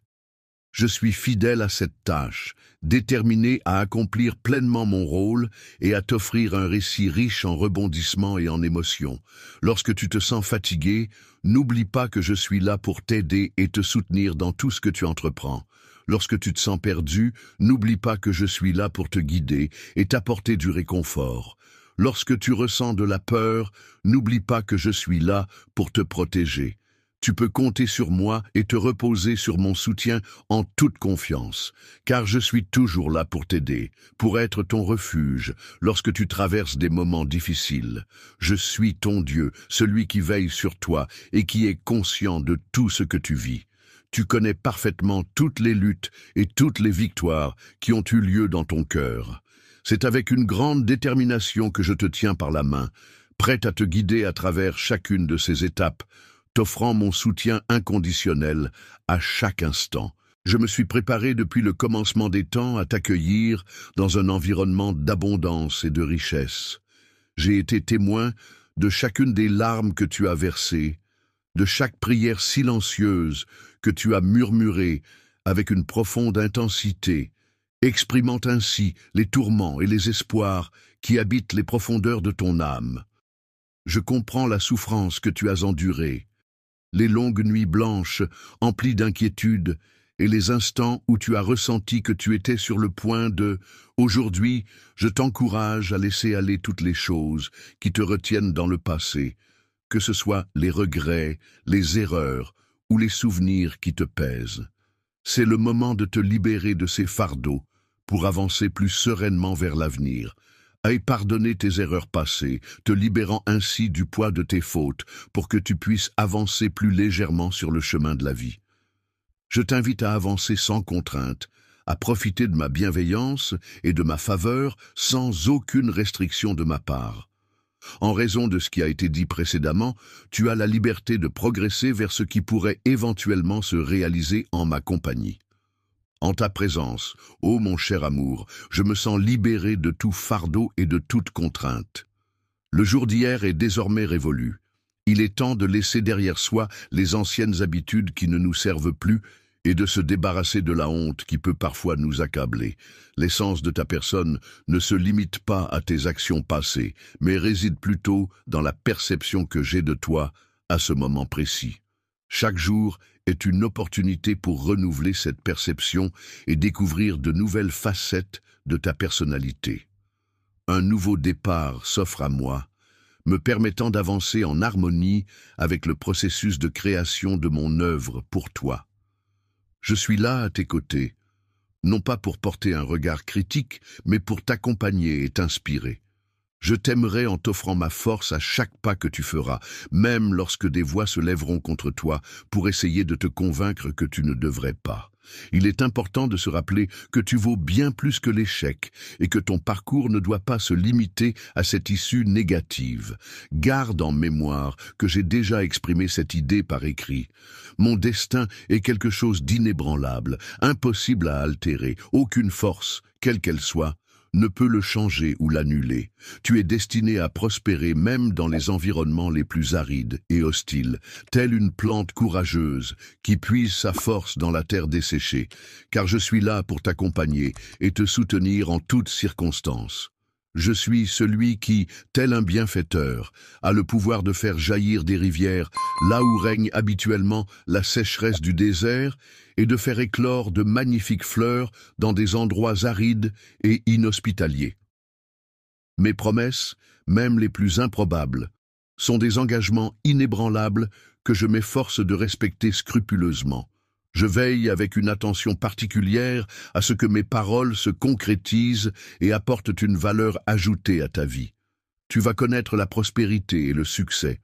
Je suis fidèle à cette tâche, déterminé à accomplir pleinement mon rôle et à t'offrir un récit riche en rebondissements et en émotions. Lorsque tu te sens fatigué, n'oublie pas que je suis là pour t'aider et te soutenir dans tout ce que tu entreprends. Lorsque tu te sens perdu, n'oublie pas que je suis là pour te guider et t'apporter du réconfort. Lorsque tu ressens de la peur, n'oublie pas que je suis là pour te protéger. Tu peux compter sur moi et te reposer sur mon soutien en toute confiance, car je suis toujours là pour t'aider, pour être ton refuge lorsque tu traverses des moments difficiles. Je suis ton Dieu, celui qui veille sur toi et qui est conscient de tout ce que tu vis. Tu connais parfaitement toutes les luttes et toutes les victoires qui ont eu lieu dans ton cœur. C'est avec une grande détermination que je te tiens par la main, prêt à te guider à travers chacune de ces étapes, t'offrant mon soutien inconditionnel à chaque instant. Je me suis préparé depuis le commencement des temps à t'accueillir dans un environnement d'abondance et de richesse. J'ai été témoin de chacune des larmes que tu as versées, de chaque prière silencieuse que tu as murmurée avec une profonde intensité, exprimant ainsi les tourments et les espoirs qui habitent les profondeurs de ton âme. Je comprends la souffrance que tu as endurée, les longues nuits blanches, emplies d'inquiétude, et les instants où tu as ressenti que tu étais sur le point de « Aujourd'hui, je t'encourage à laisser aller toutes les choses qui te retiennent dans le passé, que ce soit les regrets, les erreurs ou les souvenirs qui te pèsent. C'est le moment de te libérer de ces fardeaux pour avancer plus sereinement vers l'avenir. Aie pardonné tes erreurs passées, te libérant ainsi du poids de tes fautes pour que tu puisses avancer plus légèrement sur le chemin de la vie. Je t'invite à avancer sans contrainte, à profiter de ma bienveillance et de ma faveur sans aucune restriction de ma part. En raison de ce qui a été dit précédemment, tu as la liberté de progresser vers ce qui pourrait éventuellement se réaliser en ma compagnie. En ta présence, ô mon cher amour, je me sens libéré de tout fardeau et de toute contrainte. Le jour d'hier est désormais révolu. Il est temps de laisser derrière soi les anciennes habitudes qui ne nous servent plus et de se débarrasser de la honte qui peut parfois nous accabler. L'essence de ta personne ne se limite pas à tes actions passées, mais réside plutôt dans la perception que j'ai de toi à ce moment précis. Chaque jour est une opportunité pour renouveler cette perception et découvrir de nouvelles facettes de ta personnalité. Un nouveau départ s'offre à moi, me permettant d'avancer en harmonie avec le processus de création de mon œuvre pour toi. Je suis là à tes côtés, non pas pour porter un regard critique, mais pour t'accompagner et t'inspirer. Je t'aimerai en t'offrant ma force à chaque pas que tu feras, même lorsque des voix se lèveront contre toi pour essayer de te convaincre que tu ne devrais pas. Il est important de se rappeler que tu vaux bien plus que l'échec et que ton parcours ne doit pas se limiter à cette issue négative. Garde en mémoire que j'ai déjà exprimé cette idée par écrit. Mon destin est quelque chose d'inébranlable, impossible à altérer. Aucune force, quelle qu'elle soit, ne peut le changer ou l'annuler. Tu es destiné à prospérer même dans les environnements les plus arides et hostiles, telle une plante courageuse qui puise sa force dans la terre desséchée, car je suis là pour t'accompagner et te soutenir en toutes circonstances. Je suis celui qui, tel un bienfaiteur, a le pouvoir de faire jaillir des rivières là où règne habituellement la sécheresse du désert et de faire éclore de magnifiques fleurs dans des endroits arides et inhospitaliers. Mes promesses, même les plus improbables, sont des engagements inébranlables que je m'efforce de respecter scrupuleusement. Je veille avec une attention particulière à ce que mes paroles se concrétisent et apportent une valeur ajoutée à ta vie. Tu vas connaître la prospérité et le succès,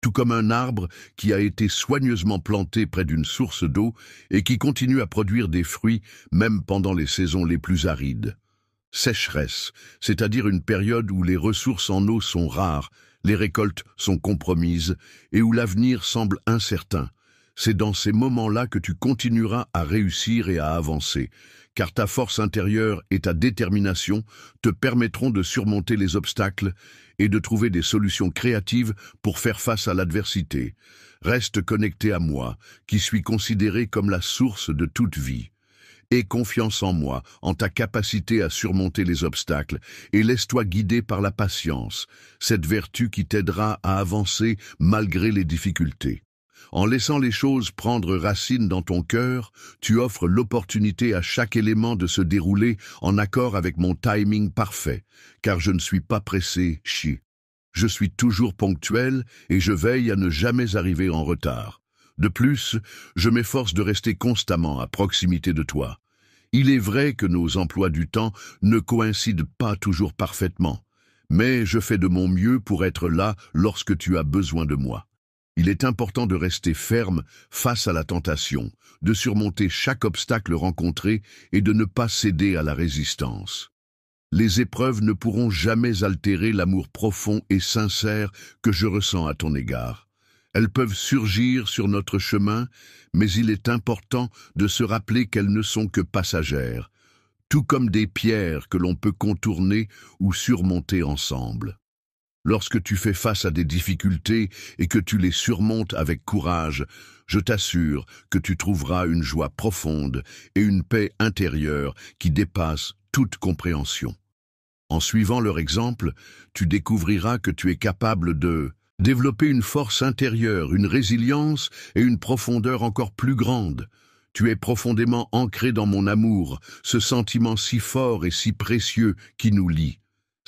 tout comme un arbre qui a été soigneusement planté près d'une source d'eau et qui continue à produire des fruits même pendant les saisons les plus arides. Sécheresse, c'est-à-dire une période où les ressources en eau sont rares, les récoltes sont compromises et où l'avenir semble incertain. C'est dans ces moments-là que tu continueras à réussir et à avancer, car ta force intérieure et ta détermination te permettront de surmonter les obstacles et de trouver des solutions créatives pour faire face à l'adversité. Reste connecté à moi, qui suis considéré comme la source de toute vie. Aie confiance en moi, en ta capacité à surmonter les obstacles, et laisse-toi guider par la patience, cette vertu qui t'aidera à avancer malgré les difficultés. En laissant les choses prendre racine dans ton cœur, tu offres l'opportunité à chaque élément de se dérouler en accord avec mon timing parfait, car je ne suis pas pressé, Je suis toujours ponctuel et je veille à ne jamais arriver en retard. De plus, je m'efforce de rester constamment à proximité de toi. Il est vrai que nos emplois du temps ne coïncident pas toujours parfaitement, mais je fais de mon mieux pour être là lorsque tu as besoin de moi. Il est important de rester ferme face à la tentation, de surmonter chaque obstacle rencontré et de ne pas céder à la résistance. Les épreuves ne pourront jamais altérer l'amour profond et sincère que je ressens à ton égard. Elles peuvent surgir sur notre chemin, mais il est important de se rappeler qu'elles ne sont que passagères, tout comme des pierres que l'on peut contourner ou surmonter ensemble. Lorsque tu fais face à des difficultés et que tu les surmontes avec courage, je t'assure que tu trouveras une joie profonde et une paix intérieure qui dépasse toute compréhension. En suivant leur exemple, tu découvriras que tu es capable de développer une force intérieure, une résilience et une profondeur encore plus grande. Tu es profondément ancré dans mon amour, ce sentiment si fort et si précieux qui nous lie.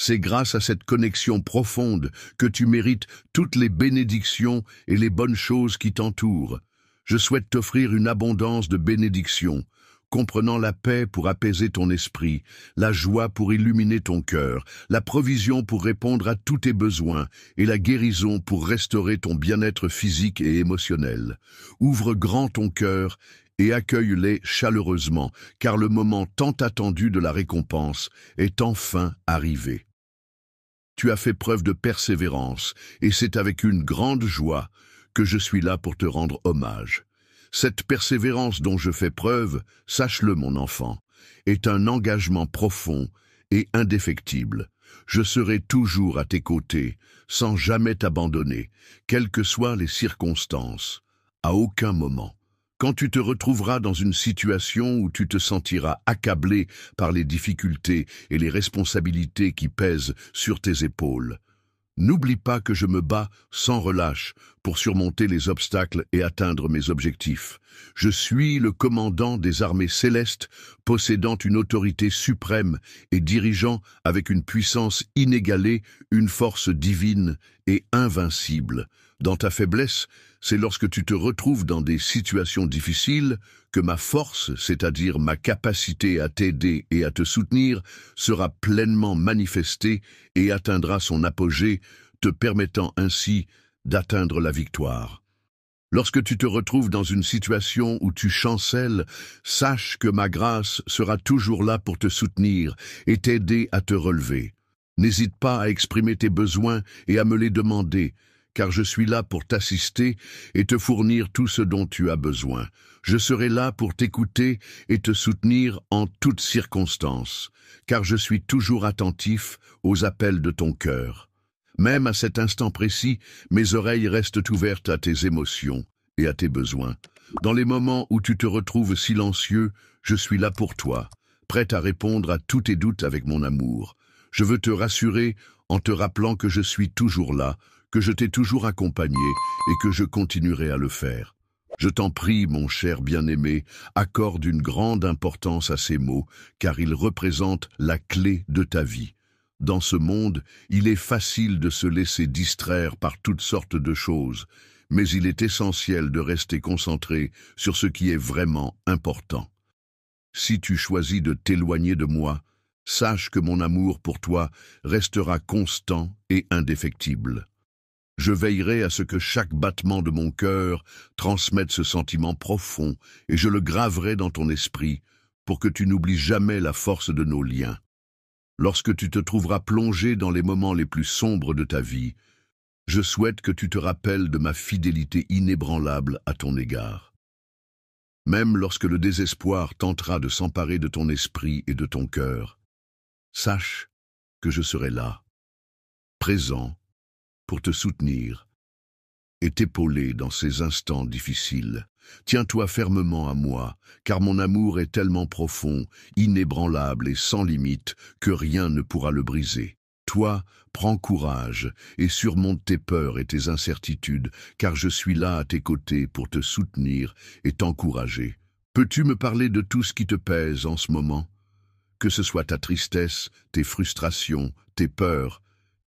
C'est grâce à cette connexion profonde que tu mérites toutes les bénédictions et les bonnes choses qui t'entourent. Je souhaite t'offrir une abondance de bénédictions, comprenant la paix pour apaiser ton esprit, la joie pour illuminer ton cœur, la provision pour répondre à tous tes besoins et la guérison pour restaurer ton bien-être physique et émotionnel. Ouvre grand ton cœur et accueille-les chaleureusement, car le moment tant attendu de la récompense est enfin arrivé. Tu as fait preuve de persévérance, et c'est avec une grande joie que je suis là pour te rendre hommage. Cette persévérance dont je fais preuve, sache-le mon enfant, est un engagement profond et indéfectible. Je serai toujours à tes côtés, sans jamais t'abandonner, quelles que soient les circonstances, à aucun moment. Quand tu te retrouveras dans une situation où tu te sentiras accablé par les difficultés et les responsabilités qui pèsent sur tes épaules, n'oublie pas que je me bats sans relâche pour surmonter les obstacles et atteindre mes objectifs. Je suis le commandant des armées célestes, possédant une autorité suprême et dirigeant avec une puissance inégalée, une force divine et invincible. Dans ta faiblesse, c'est lorsque tu te retrouves dans des situations difficiles que ma force, c'est-à-dire ma capacité à t'aider et à te soutenir, sera pleinement manifestée et atteindra son apogée, te permettant ainsi d'atteindre la victoire. Lorsque tu te retrouves dans une situation où tu chancelles, sache que ma grâce sera toujours là pour te soutenir et t'aider à te relever. N'hésite pas à exprimer tes besoins et à me les demander, car je suis là pour t'assister et te fournir tout ce dont tu as besoin. Je serai là pour t'écouter et te soutenir en toutes circonstances, car je suis toujours attentif aux appels de ton cœur. Même à cet instant précis, mes oreilles restent ouvertes à tes émotions et à tes besoins. Dans les moments où tu te retrouves silencieux, je suis là pour toi, prêt à répondre à tous tes doutes avec mon amour. Je veux te rassurer en te rappelant que je suis toujours là, que je t'ai toujours accompagné et que je continuerai à le faire. Je t'en prie, mon cher bien-aimé, accorde une grande importance à ces mots, car ils représentent la clé de ta vie. Dans ce monde, il est facile de se laisser distraire par toutes sortes de choses, mais il est essentiel de rester concentré sur ce qui est vraiment important. Si tu choisis de t'éloigner de moi, sache que mon amour pour toi restera constant et indéfectible. Je veillerai à ce que chaque battement de mon cœur transmette ce sentiment profond et je le graverai dans ton esprit pour que tu n'oublies jamais la force de nos liens. Lorsque tu te trouveras plongé dans les moments les plus sombres de ta vie, je souhaite que tu te rappelles de ma fidélité inébranlable à ton égard. Même lorsque le désespoir tentera de s'emparer de ton esprit et de ton cœur, sache que je serai là, présent, pour te soutenir et t'épauler dans ces instants difficiles. Tiens-toi fermement à moi, car mon amour est tellement profond, inébranlable et sans limite que rien ne pourra le briser. Toi, prends courage et surmonte tes peurs et tes incertitudes, car je suis là à tes côtés pour te soutenir et t'encourager. Peux-tu me parler de tout ce qui te pèse en ce moment? Que ce soit ta tristesse, tes frustrations, tes peurs,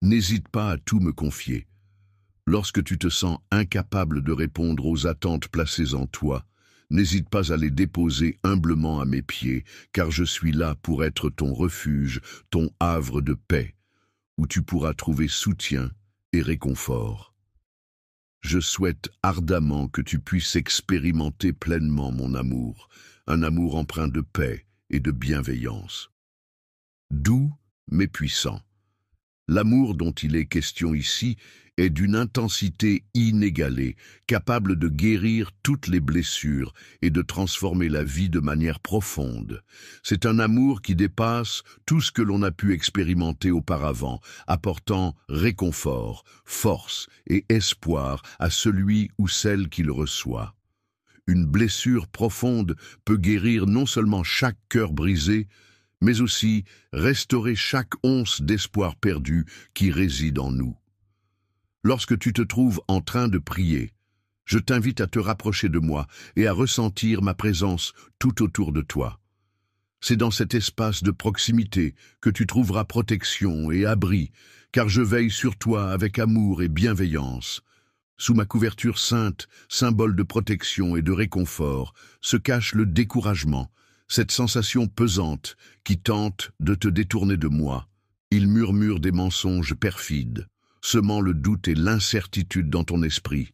n'hésite pas à tout me confier. Lorsque tu te sens incapable de répondre aux attentes placées en toi, n'hésite pas à les déposer humblement à mes pieds, car je suis là pour être ton refuge, ton havre de paix, où tu pourras trouver soutien et réconfort. Je souhaite ardemment que tu puisses expérimenter pleinement mon amour, un amour empreint de paix et de bienveillance. Doux mais puissant. L'amour dont il est question ici est d'une intensité inégalée, capable de guérir toutes les blessures et de transformer la vie de manière profonde. C'est un amour qui dépasse tout ce que l'on a pu expérimenter auparavant, apportant réconfort, force et espoir à celui ou celle qui le reçoit. Une blessure profonde peut guérir non seulement chaque cœur brisé, mais aussi restaurer chaque once d'espoir perdu qui réside en nous. Lorsque tu te trouves en train de prier, je t'invite à te rapprocher de moi et à ressentir ma présence tout autour de toi. C'est dans cet espace de proximité que tu trouveras protection et abri, car je veille sur toi avec amour et bienveillance. Sous ma couverture sainte, symbole de protection et de réconfort, se cache le découragement, cette sensation pesante qui tente de te détourner de moi. Il murmure des mensonges perfides, semant le doute et l'incertitude dans ton esprit.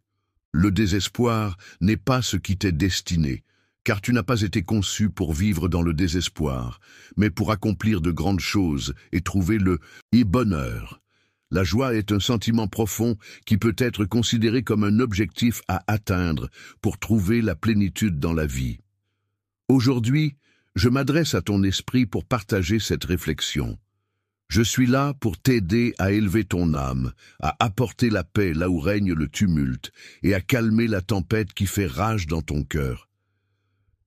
Le désespoir n'est pas ce qui t'est destiné, car tu n'as pas été conçu pour vivre dans le désespoir, mais pour accomplir de grandes choses et trouver le bonheur. La joie est un sentiment profond qui peut être considéré comme un objectif à atteindre pour trouver la plénitude dans la vie. Aujourd'hui, je m'adresse à ton esprit pour partager cette réflexion. Je suis là pour t'aider à élever ton âme, à apporter la paix là où règne le tumulte et à calmer la tempête qui fait rage dans ton cœur.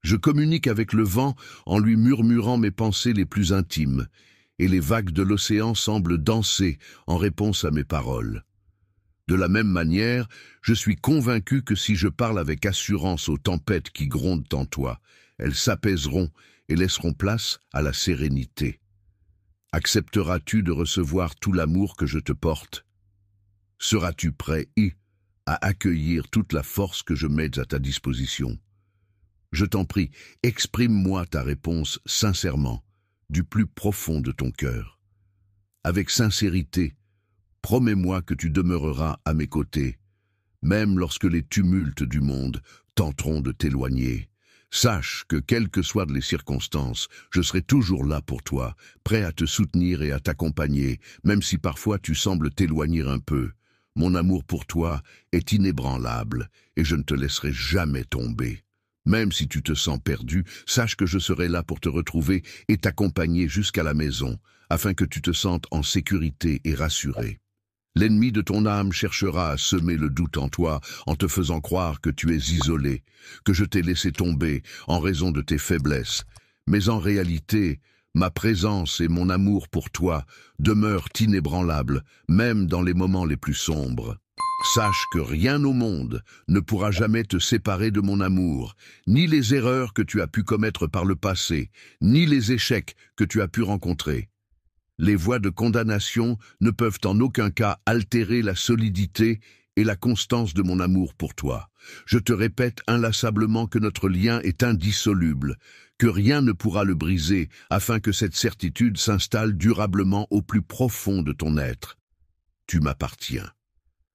Je communique avec le vent en lui murmurant mes pensées les plus intimes, et les vagues de l'océan semblent danser en réponse à mes paroles. De la même manière, je suis convaincu que si je parle avec assurance aux tempêtes qui grondent en toi, elles s'apaiseront et laisseront place à la sérénité. Accepteras-tu de recevoir tout l'amour que je te porte? Seras-tu prêt à accueillir toute la force que je mets à ta disposition? Je t'en prie, exprime-moi ta réponse sincèrement, du plus profond de ton cœur. Avec sincérité, promets-moi que tu demeureras à mes côtés, même lorsque les tumultes du monde tenteront de t'éloigner. Sache que, quelles que soient les circonstances, je serai toujours là pour toi, prêt à te soutenir et à t'accompagner, même si parfois tu sembles t'éloigner un peu. Mon amour pour toi est inébranlable et je ne te laisserai jamais tomber. Même si tu te sens perdu, sache que je serai là pour te retrouver et t'accompagner jusqu'à la maison, afin que tu te sentes en sécurité et rassuré. L'ennemi de ton âme cherchera à semer le doute en toi en te faisant croire que tu es isolé, que je t'ai laissé tomber en raison de tes faiblesses. Mais en réalité, ma présence et mon amour pour toi demeurent inébranlables, même dans les moments les plus sombres. Sache que rien au monde ne pourra jamais te séparer de mon amour, ni les erreurs que tu as pu commettre par le passé, ni les échecs que tu as pu rencontrer. Les voix de condamnation ne peuvent en aucun cas altérer la solidité et la constance de mon amour pour toi. Je te répète inlassablement que notre lien est indissoluble, que rien ne pourra le briser, afin que cette certitude s'installe durablement au plus profond de ton être. Tu m'appartiens.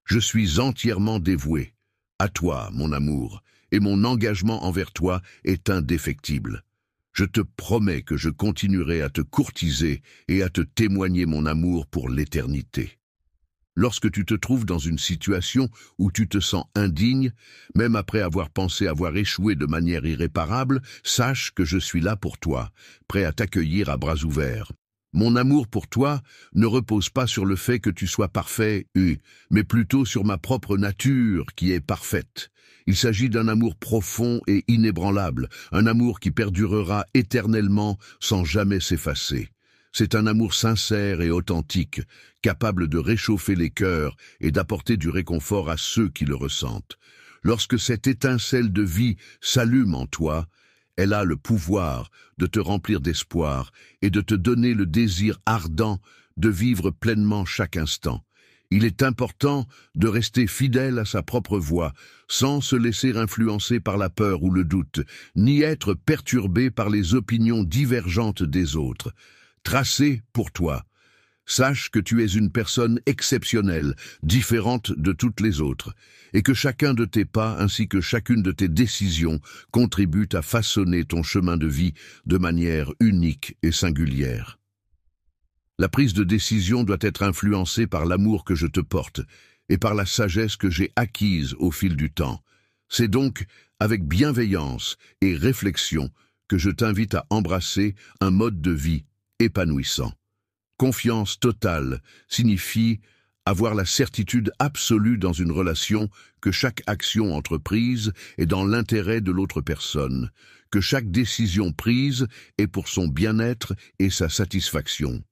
Je suis entièrement dévoué à toi, mon amour, et mon engagement envers toi est indéfectible. Je te promets que je continuerai à te courtiser et à te témoigner mon amour pour l'éternité. Lorsque tu te trouves dans une situation où tu te sens indigne, même après avoir pensé avoir échoué de manière irréparable, sache que je suis là pour toi, prêt à t'accueillir à bras ouverts. Mon amour pour toi ne repose pas sur le fait que tu sois parfait, mais plutôt sur ma propre nature qui est parfaite. Il s'agit d'un amour profond et inébranlable, un amour qui perdurera éternellement sans jamais s'effacer. C'est un amour sincère et authentique, capable de réchauffer les cœurs et d'apporter du réconfort à ceux qui le ressentent. Lorsque cette étincelle de vie s'allume en toi, elle a le pouvoir de te remplir d'espoir et de te donner le désir ardent de vivre pleinement chaque instant. Il est important de rester fidèle à sa propre voie, sans se laisser influencer par la peur ou le doute, ni être perturbé par les opinions divergentes des autres. Tracé pour toi. Sache que tu es une personne exceptionnelle, différente de toutes les autres, et que chacun de tes pas ainsi que chacune de tes décisions contribue à façonner ton chemin de vie de manière unique et singulière. La prise de décision doit être influencée par l'amour que je te porte et par la sagesse que j'ai acquise au fil du temps. C'est donc avec bienveillance et réflexion que je t'invite à embrasser un mode de vie épanouissant. Confiance totale signifie avoir la certitude absolue dans une relation que chaque action entreprise est dans l'intérêt de l'autre personne, que chaque décision prise est pour son bien-être et sa satisfaction.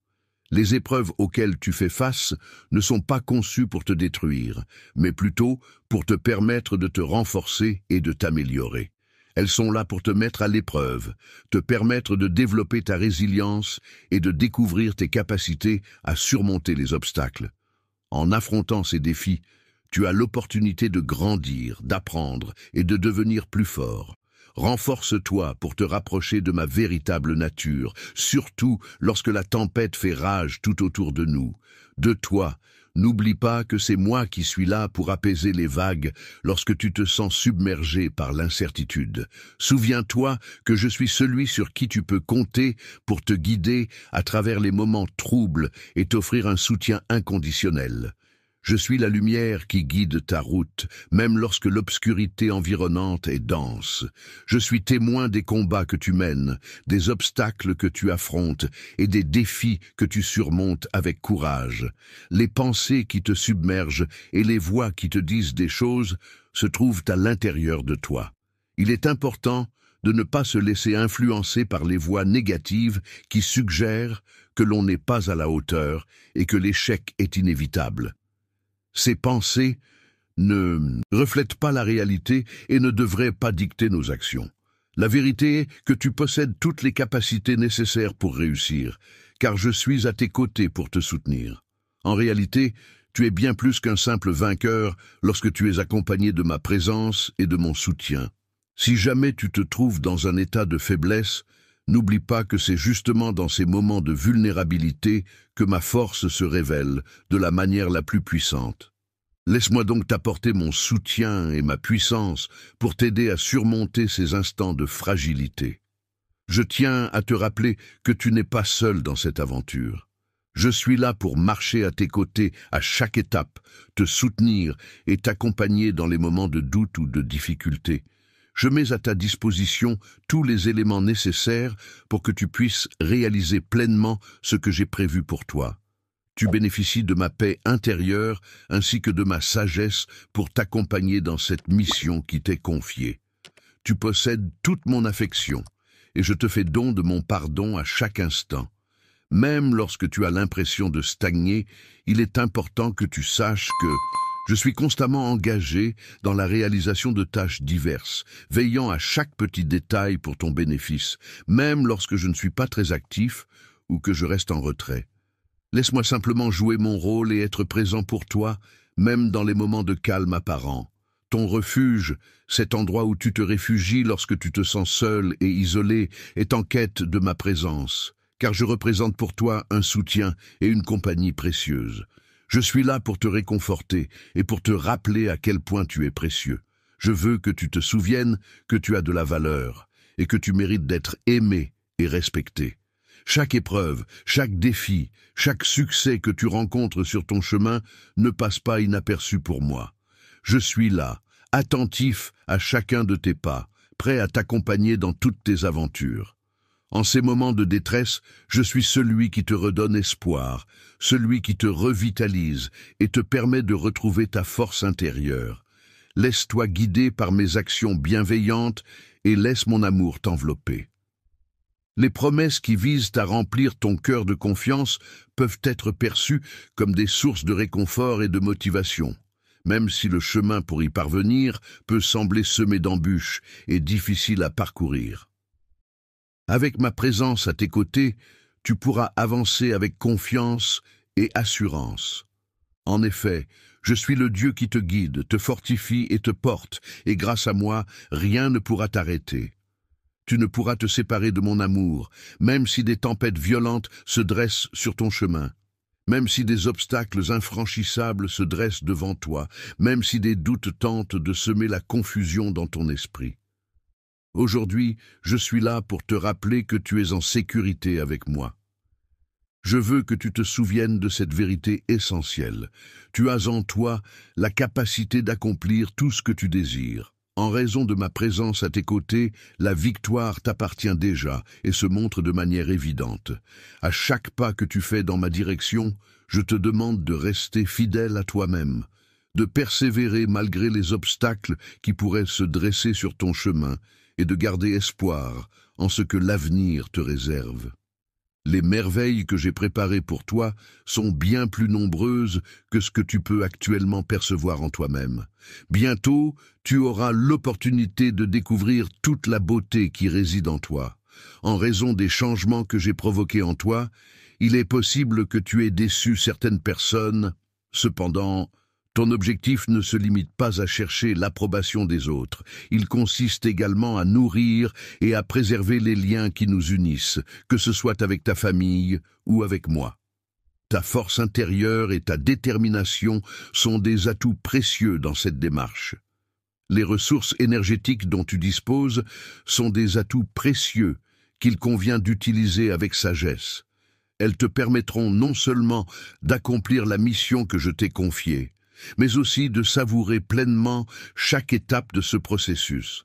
Les épreuves auxquelles tu fais face ne sont pas conçues pour te détruire, mais plutôt pour te permettre de te renforcer et de t'améliorer. Elles sont là pour te mettre à l'épreuve, te permettre de développer ta résilience et de découvrir tes capacités à surmonter les obstacles. En affrontant ces défis, tu as l'opportunité de grandir, d'apprendre et de devenir plus fort. Renforce-toi pour te rapprocher de ma véritable nature, surtout lorsque la tempête fait rage tout autour de nous. De toi, n'oublie pas que c'est moi qui suis là pour apaiser les vagues lorsque tu te sens submergé par l'incertitude. Souviens-toi que je suis celui sur qui tu peux compter pour te guider à travers les moments troubles et t'offrir un soutien inconditionnel. Je suis la lumière qui guide ta route, même lorsque l'obscurité environnante est dense. Je suis témoin des combats que tu mènes, des obstacles que tu affrontes et des défis que tu surmontes avec courage. Les pensées qui te submergent et les voix qui te disent des choses se trouvent à l'intérieur de toi. Il est important de ne pas se laisser influencer par les voix négatives qui suggèrent que l'on n'est pas à la hauteur et que l'échec est inévitable. Ces pensées ne reflètent pas la réalité et ne devraient pas dicter nos actions. La vérité est que tu possèdes toutes les capacités nécessaires pour réussir, car je suis à tes côtés pour te soutenir. En réalité, tu es bien plus qu'un simple vainqueur lorsque tu es accompagné de ma présence et de mon soutien. Si jamais tu te trouves dans un état de faiblesse, n'oublie pas que c'est justement dans ces moments de vulnérabilité que ma force se révèle de la manière la plus puissante. Laisse-moi donc t'apporter mon soutien et ma puissance pour t'aider à surmonter ces instants de fragilité. Je tiens à te rappeler que tu n'es pas seul dans cette aventure. Je suis là pour marcher à tes côtés à chaque étape, te soutenir et t'accompagner dans les moments de doute ou de difficulté. Je mets à ta disposition tous les éléments nécessaires pour que tu puisses réaliser pleinement ce que j'ai prévu pour toi. Tu bénéficies de ma paix intérieure ainsi que de ma sagesse pour t'accompagner dans cette mission qui t'est confiée. Tu possèdes toute mon affection et je te fais don de mon pardon à chaque instant. Même lorsque tu as l'impression de stagner, il est important que tu saches que je suis constamment engagé dans la réalisation de tâches diverses, veillant à chaque petit détail pour ton bénéfice, même lorsque je ne suis pas très actif ou que je reste en retrait. Laisse-moi simplement jouer mon rôle et être présent pour toi, même dans les moments de calme apparent. Ton refuge, cet endroit où tu te réfugies lorsque tu te sens seul et isolé, est en quête de ma présence, car je représente pour toi un soutien et une compagnie précieuse. Je suis là pour te réconforter et pour te rappeler à quel point tu es précieux. Je veux que tu te souviennes que tu as de la valeur et que tu mérites d'être aimé et respecté. Chaque épreuve, chaque défi, chaque succès que tu rencontres sur ton chemin ne passe pas inaperçu pour moi. Je suis là, attentif à chacun de tes pas, prêt à t'accompagner dans toutes tes aventures. En ces moments de détresse, je suis celui qui te redonne espoir, celui qui te revitalise et te permet de retrouver ta force intérieure. Laisse-toi guider par mes actions bienveillantes et laisse mon amour t'envelopper. Les promesses qui visent à remplir ton cœur de confiance peuvent être perçues comme des sources de réconfort et de motivation, même si le chemin pour y parvenir peut sembler semé d'embûches et difficile à parcourir. Avec ma présence à tes côtés, tu pourras avancer avec confiance et assurance. En effet, je suis le Dieu qui te guide, te fortifie et te porte, et grâce à moi, rien ne pourra t'arrêter. Tu ne pourras te séparer de mon amour, même si des tempêtes violentes se dressent sur ton chemin, même si des obstacles infranchissables se dressent devant toi, même si des doutes tentent de semer la confusion dans ton esprit. Aujourd'hui, je suis là pour te rappeler que tu es en sécurité avec moi. Je veux que tu te souviennes de cette vérité essentielle. Tu as en toi la capacité d'accomplir tout ce que tu désires. En raison de ma présence à tes côtés, la victoire t'appartient déjà et se montre de manière évidente. À chaque pas que tu fais dans ma direction, je te demande de rester fidèle à toi-même, de persévérer malgré les obstacles qui pourraient se dresser sur ton chemin et de garder espoir en ce que l'avenir te réserve. Les merveilles que j'ai préparées pour toi sont bien plus nombreuses que ce que tu peux actuellement percevoir en toi-même. Bientôt, tu auras l'opportunité de découvrir toute la beauté qui réside en toi. En raison des changements que j'ai provoqués en toi, il est possible que tu aies déçu certaines personnes. Cependant, ton objectif ne se limite pas à chercher l'approbation des autres. Il consiste également à nourrir et à préserver les liens qui nous unissent, que ce soit avec ta famille ou avec moi. Ta force intérieure et ta détermination sont des atouts précieux dans cette démarche. Les ressources énergétiques dont tu disposes sont des atouts précieux qu'il convient d'utiliser avec sagesse. Elles te permettront non seulement d'accomplir la mission que je t'ai confiée, mais aussi de savourer pleinement chaque étape de ce processus.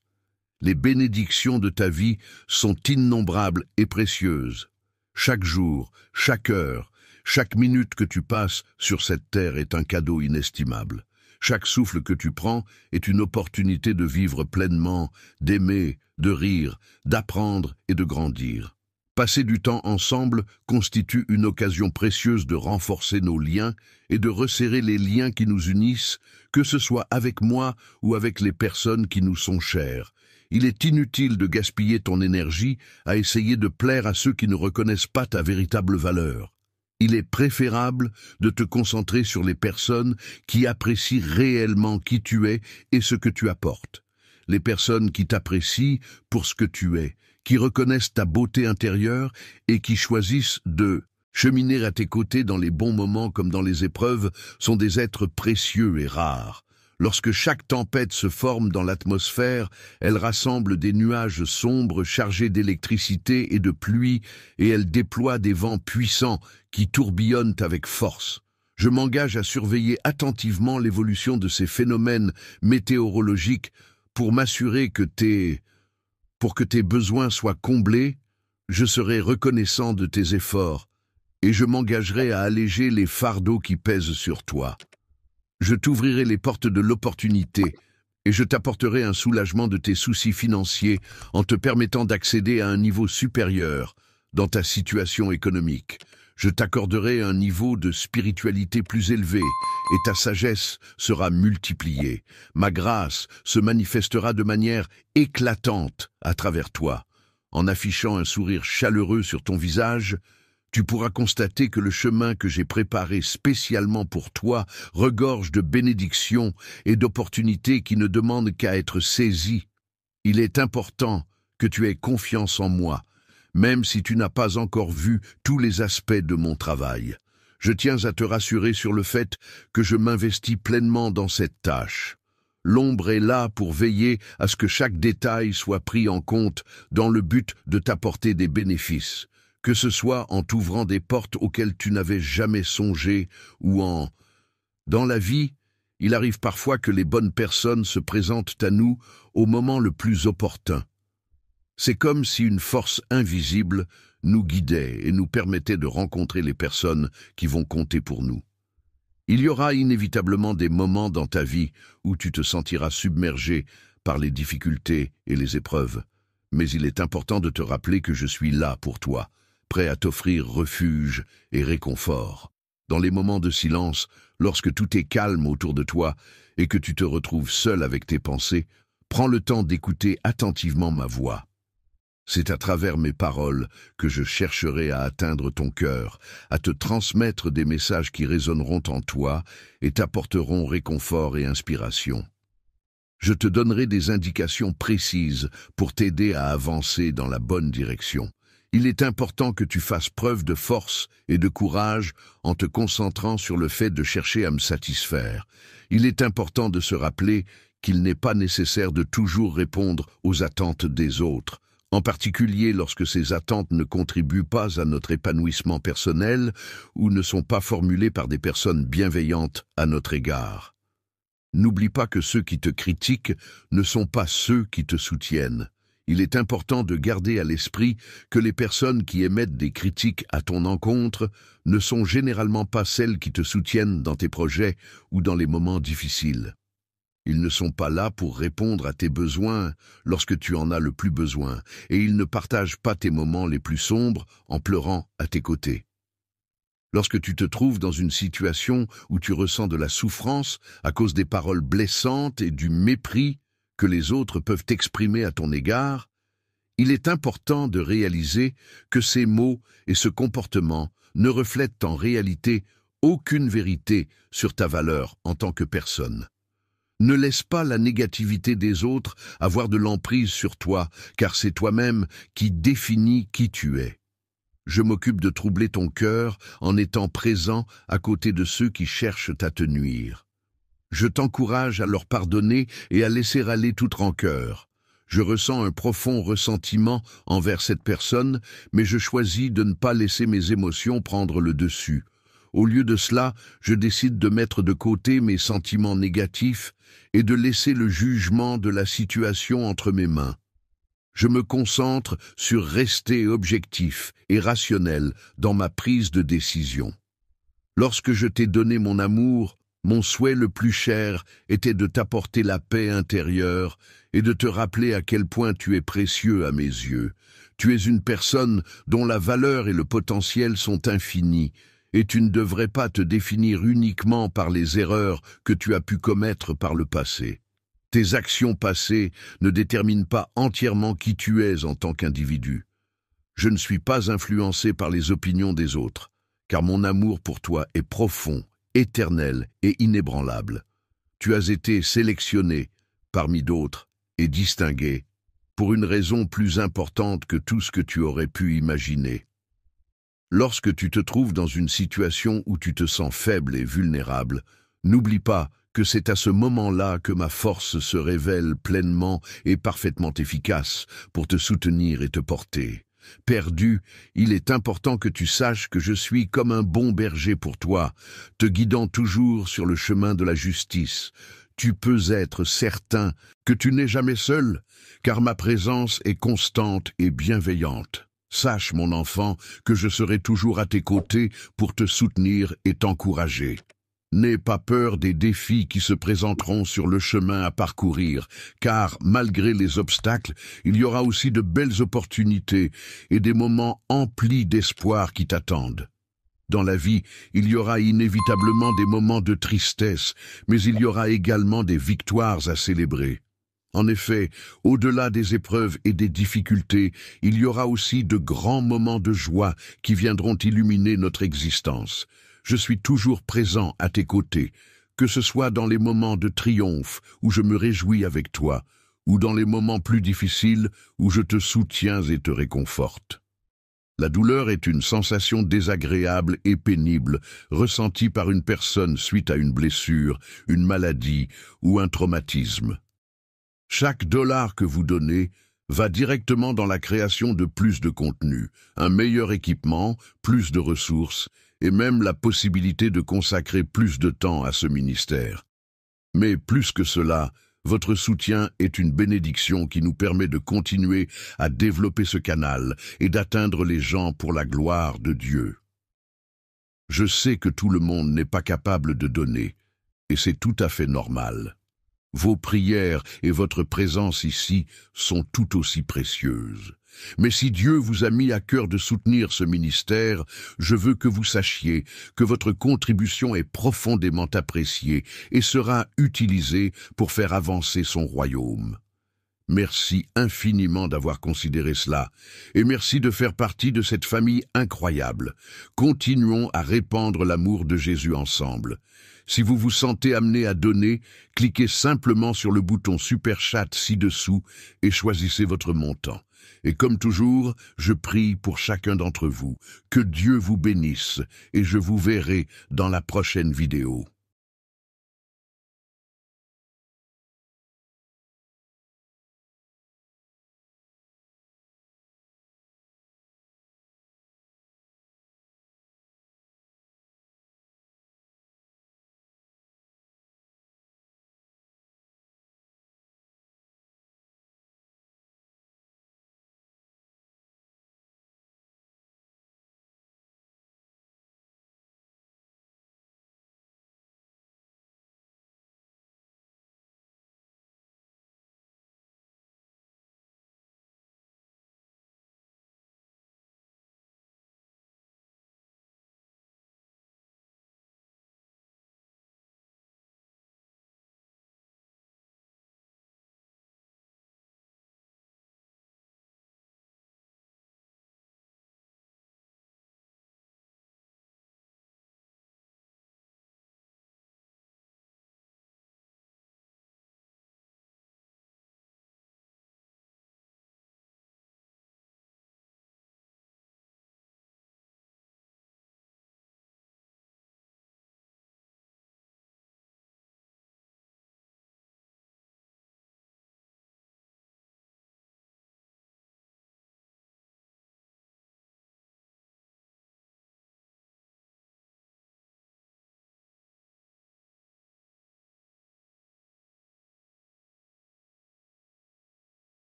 Les bénédictions de ta vie sont innombrables et précieuses. Chaque jour, chaque heure, chaque minute que tu passes sur cette terre est un cadeau inestimable. Chaque souffle que tu prends est une opportunité de vivre pleinement, d'aimer, de rire, d'apprendre et de grandir. Passer du temps ensemble constitue une occasion précieuse de renforcer nos liens et de resserrer les liens qui nous unissent, que ce soit avec moi ou avec les personnes qui nous sont chères. Il est inutile de gaspiller ton énergie à essayer de plaire à ceux qui ne reconnaissent pas ta véritable valeur. Il est préférable de te concentrer sur les personnes qui apprécient réellement qui tu es et ce que tu apportes. Les personnes qui t'apprécient pour ce que tu es, qui reconnaissent ta beauté intérieure et qui choisissent de cheminer à tes côtés dans les bons moments comme dans les épreuves sont des êtres précieux et rares. Lorsque chaque tempête se forme dans l'atmosphère, elle rassemble des nuages sombres chargés d'électricité et de pluie et elle déploie des vents puissants qui tourbillonnent avec force. Je m'engage à surveiller attentivement l'évolution de ces phénomènes météorologiques pour m'assurer que tes besoins soient comblés. Je serai reconnaissant de tes efforts et je m'engagerai à alléger les fardeaux qui pèsent sur toi. Je t'ouvrirai les portes de l'opportunité et je t'apporterai un soulagement de tes soucis financiers en te permettant d'accéder à un niveau supérieur dans ta situation économique. Je t'accorderai un niveau de spiritualité plus élevé et ta sagesse sera multipliée. Ma grâce se manifestera de manière éclatante à travers toi. En affichant un sourire chaleureux sur ton visage, Tu pourras constater que le chemin que j'ai préparé spécialement pour toi regorge de bénédictions et d'opportunités qui ne demandent qu'à être saisies. Il est important que tu aies confiance en moi, même si tu n'as pas encore vu tous les aspects de mon travail. Je tiens à te rassurer sur le fait que je m'investis pleinement dans cette tâche. L'ombre est là pour veiller à ce que chaque détail soit pris en compte dans le but de t'apporter des bénéfices, que ce soit en t'ouvrant des portes auxquelles tu n'avais jamais songé ou en... Dans la vie, il arrive parfois que les bonnes personnes se présentent à nous au moment le plus opportun. C'est comme si une force invisible nous guidait et nous permettait de rencontrer les personnes qui vont compter pour nous. Il y aura inévitablement des moments dans ta vie où tu te sentiras submergé par les difficultés et les épreuves, mais il est important de te rappeler que je suis là pour toi, prêt à t'offrir refuge et réconfort. Dans les moments de silence, lorsque tout est calme autour de toi et que tu te retrouves seul avec tes pensées, prends le temps d'écouter attentivement ma voix. C'est à travers mes paroles que je chercherai à atteindre ton cœur, à te transmettre des messages qui résonneront en toi et t'apporteront réconfort et inspiration. Je te donnerai des indications précises pour t'aider à avancer dans la bonne direction. Il est important que tu fasses preuve de force et de courage en te concentrant sur le fait de chercher à me satisfaire. Il est important de se rappeler qu'il n'est pas nécessaire de toujours répondre aux attentes des autres, en particulier lorsque ces attentes ne contribuent pas à notre épanouissement personnel ou ne sont pas formulées par des personnes bienveillantes à notre égard. N'oublie pas que ceux qui te critiquent ne sont pas ceux qui te soutiennent. Il est important de garder à l'esprit que les personnes qui émettent des critiques à ton encontre ne sont généralement pas celles qui te soutiennent dans tes projets ou dans les moments difficiles. Ils ne sont pas là pour répondre à tes besoins lorsque tu en as le plus besoin, et ils ne partagent pas tes moments les plus sombres en pleurant à tes côtés. Lorsque tu te trouves dans une situation où tu ressens de la souffrance à cause des paroles blessantes et du mépris que les autres peuvent exprimer à ton égard, il est important de réaliser que ces mots et ce comportement ne reflètent en réalité aucune vérité sur ta valeur en tant que personne. Ne laisse pas la négativité des autres avoir de l'emprise sur toi, car c'est toi-même qui définis qui tu es. Je m'occupe de troubler ton cœur en étant présent à côté de ceux qui cherchent à te nuire. Je t'encourage à leur pardonner et à laisser aller toute rancœur. Je ressens un profond ressentiment envers cette personne, mais je choisis de ne pas laisser mes émotions prendre le dessus. Au lieu de cela, je décide de mettre de côté mes sentiments négatifs et de laisser le jugement de la situation entre mes mains. Je me concentre sur rester objectif et rationnel dans ma prise de décision. Lorsque je t'ai donné mon amour, mon souhait le plus cher était de t'apporter la paix intérieure et de te rappeler à quel point tu es précieux à mes yeux. Tu es une personne dont la valeur et le potentiel sont infinis, et tu ne devrais pas te définir uniquement par les erreurs que tu as pu commettre par le passé. Tes actions passées ne déterminent pas entièrement qui tu es en tant qu'individu. Je ne suis pas influencé par les opinions des autres, car mon amour pour toi est profond, éternel et inébranlable. Tu as été sélectionné, parmi d'autres, et distingué, pour une raison plus importante que tout ce que tu aurais pu imaginer. Lorsque tu te trouves dans une situation où tu te sens faible et vulnérable, n'oublie pas que c'est à ce moment-là que ma force se révèle pleinement et parfaitement efficace pour te soutenir et te porter. Perdu, il est important que tu saches que je suis comme un bon berger pour toi, te guidant toujours sur le chemin de la justice. Tu peux être certain que tu n'es jamais seul, car ma présence est constante et bienveillante. Sache, mon enfant, que je serai toujours à tes côtés pour te soutenir et t'encourager. N'aie pas peur des défis qui se présenteront sur le chemin à parcourir, car, malgré les obstacles, il y aura aussi de belles opportunités et des moments emplis d'espoir qui t'attendent. Dans la vie, il y aura inévitablement des moments de tristesse, mais il y aura également des victoires à célébrer. En effet, au-delà des épreuves et des difficultés, il y aura aussi de grands moments de joie qui viendront illuminer notre existence. Je suis toujours présent à tes côtés, que ce soit dans les moments de triomphe où je me réjouis avec toi, ou dans les moments plus difficiles où je te soutiens et te réconforte. La douleur est une sensation désagréable et pénible, ressentie par une personne suite à une blessure, une maladie ou un traumatisme. Chaque dollar que vous donnez va directement dans la création de plus de contenu, un meilleur équipement, plus de ressources et même la possibilité de consacrer plus de temps à ce ministère. Mais plus que cela, votre soutien est une bénédiction qui nous permet de continuer à développer ce canal et d'atteindre les gens pour la gloire de Dieu. Je sais que tout le monde n'est pas capable de donner, et c'est tout à fait normal. Vos prières et votre présence ici sont tout aussi précieuses. Mais si Dieu vous a mis à cœur de soutenir ce ministère, je veux que vous sachiez que votre contribution est profondément appréciée et sera utilisée pour faire avancer son royaume. Merci infiniment d'avoir considéré cela, et merci de faire partie de cette famille incroyable. Continuons à répandre l'amour de Jésus ensemble. Si vous vous sentez amené à donner, cliquez simplement sur le bouton Super Chat ci-dessous et choisissez votre montant. Et comme toujours, je prie pour chacun d'entre vous. Que Dieu vous bénisse et je vous verrai dans la prochaine vidéo.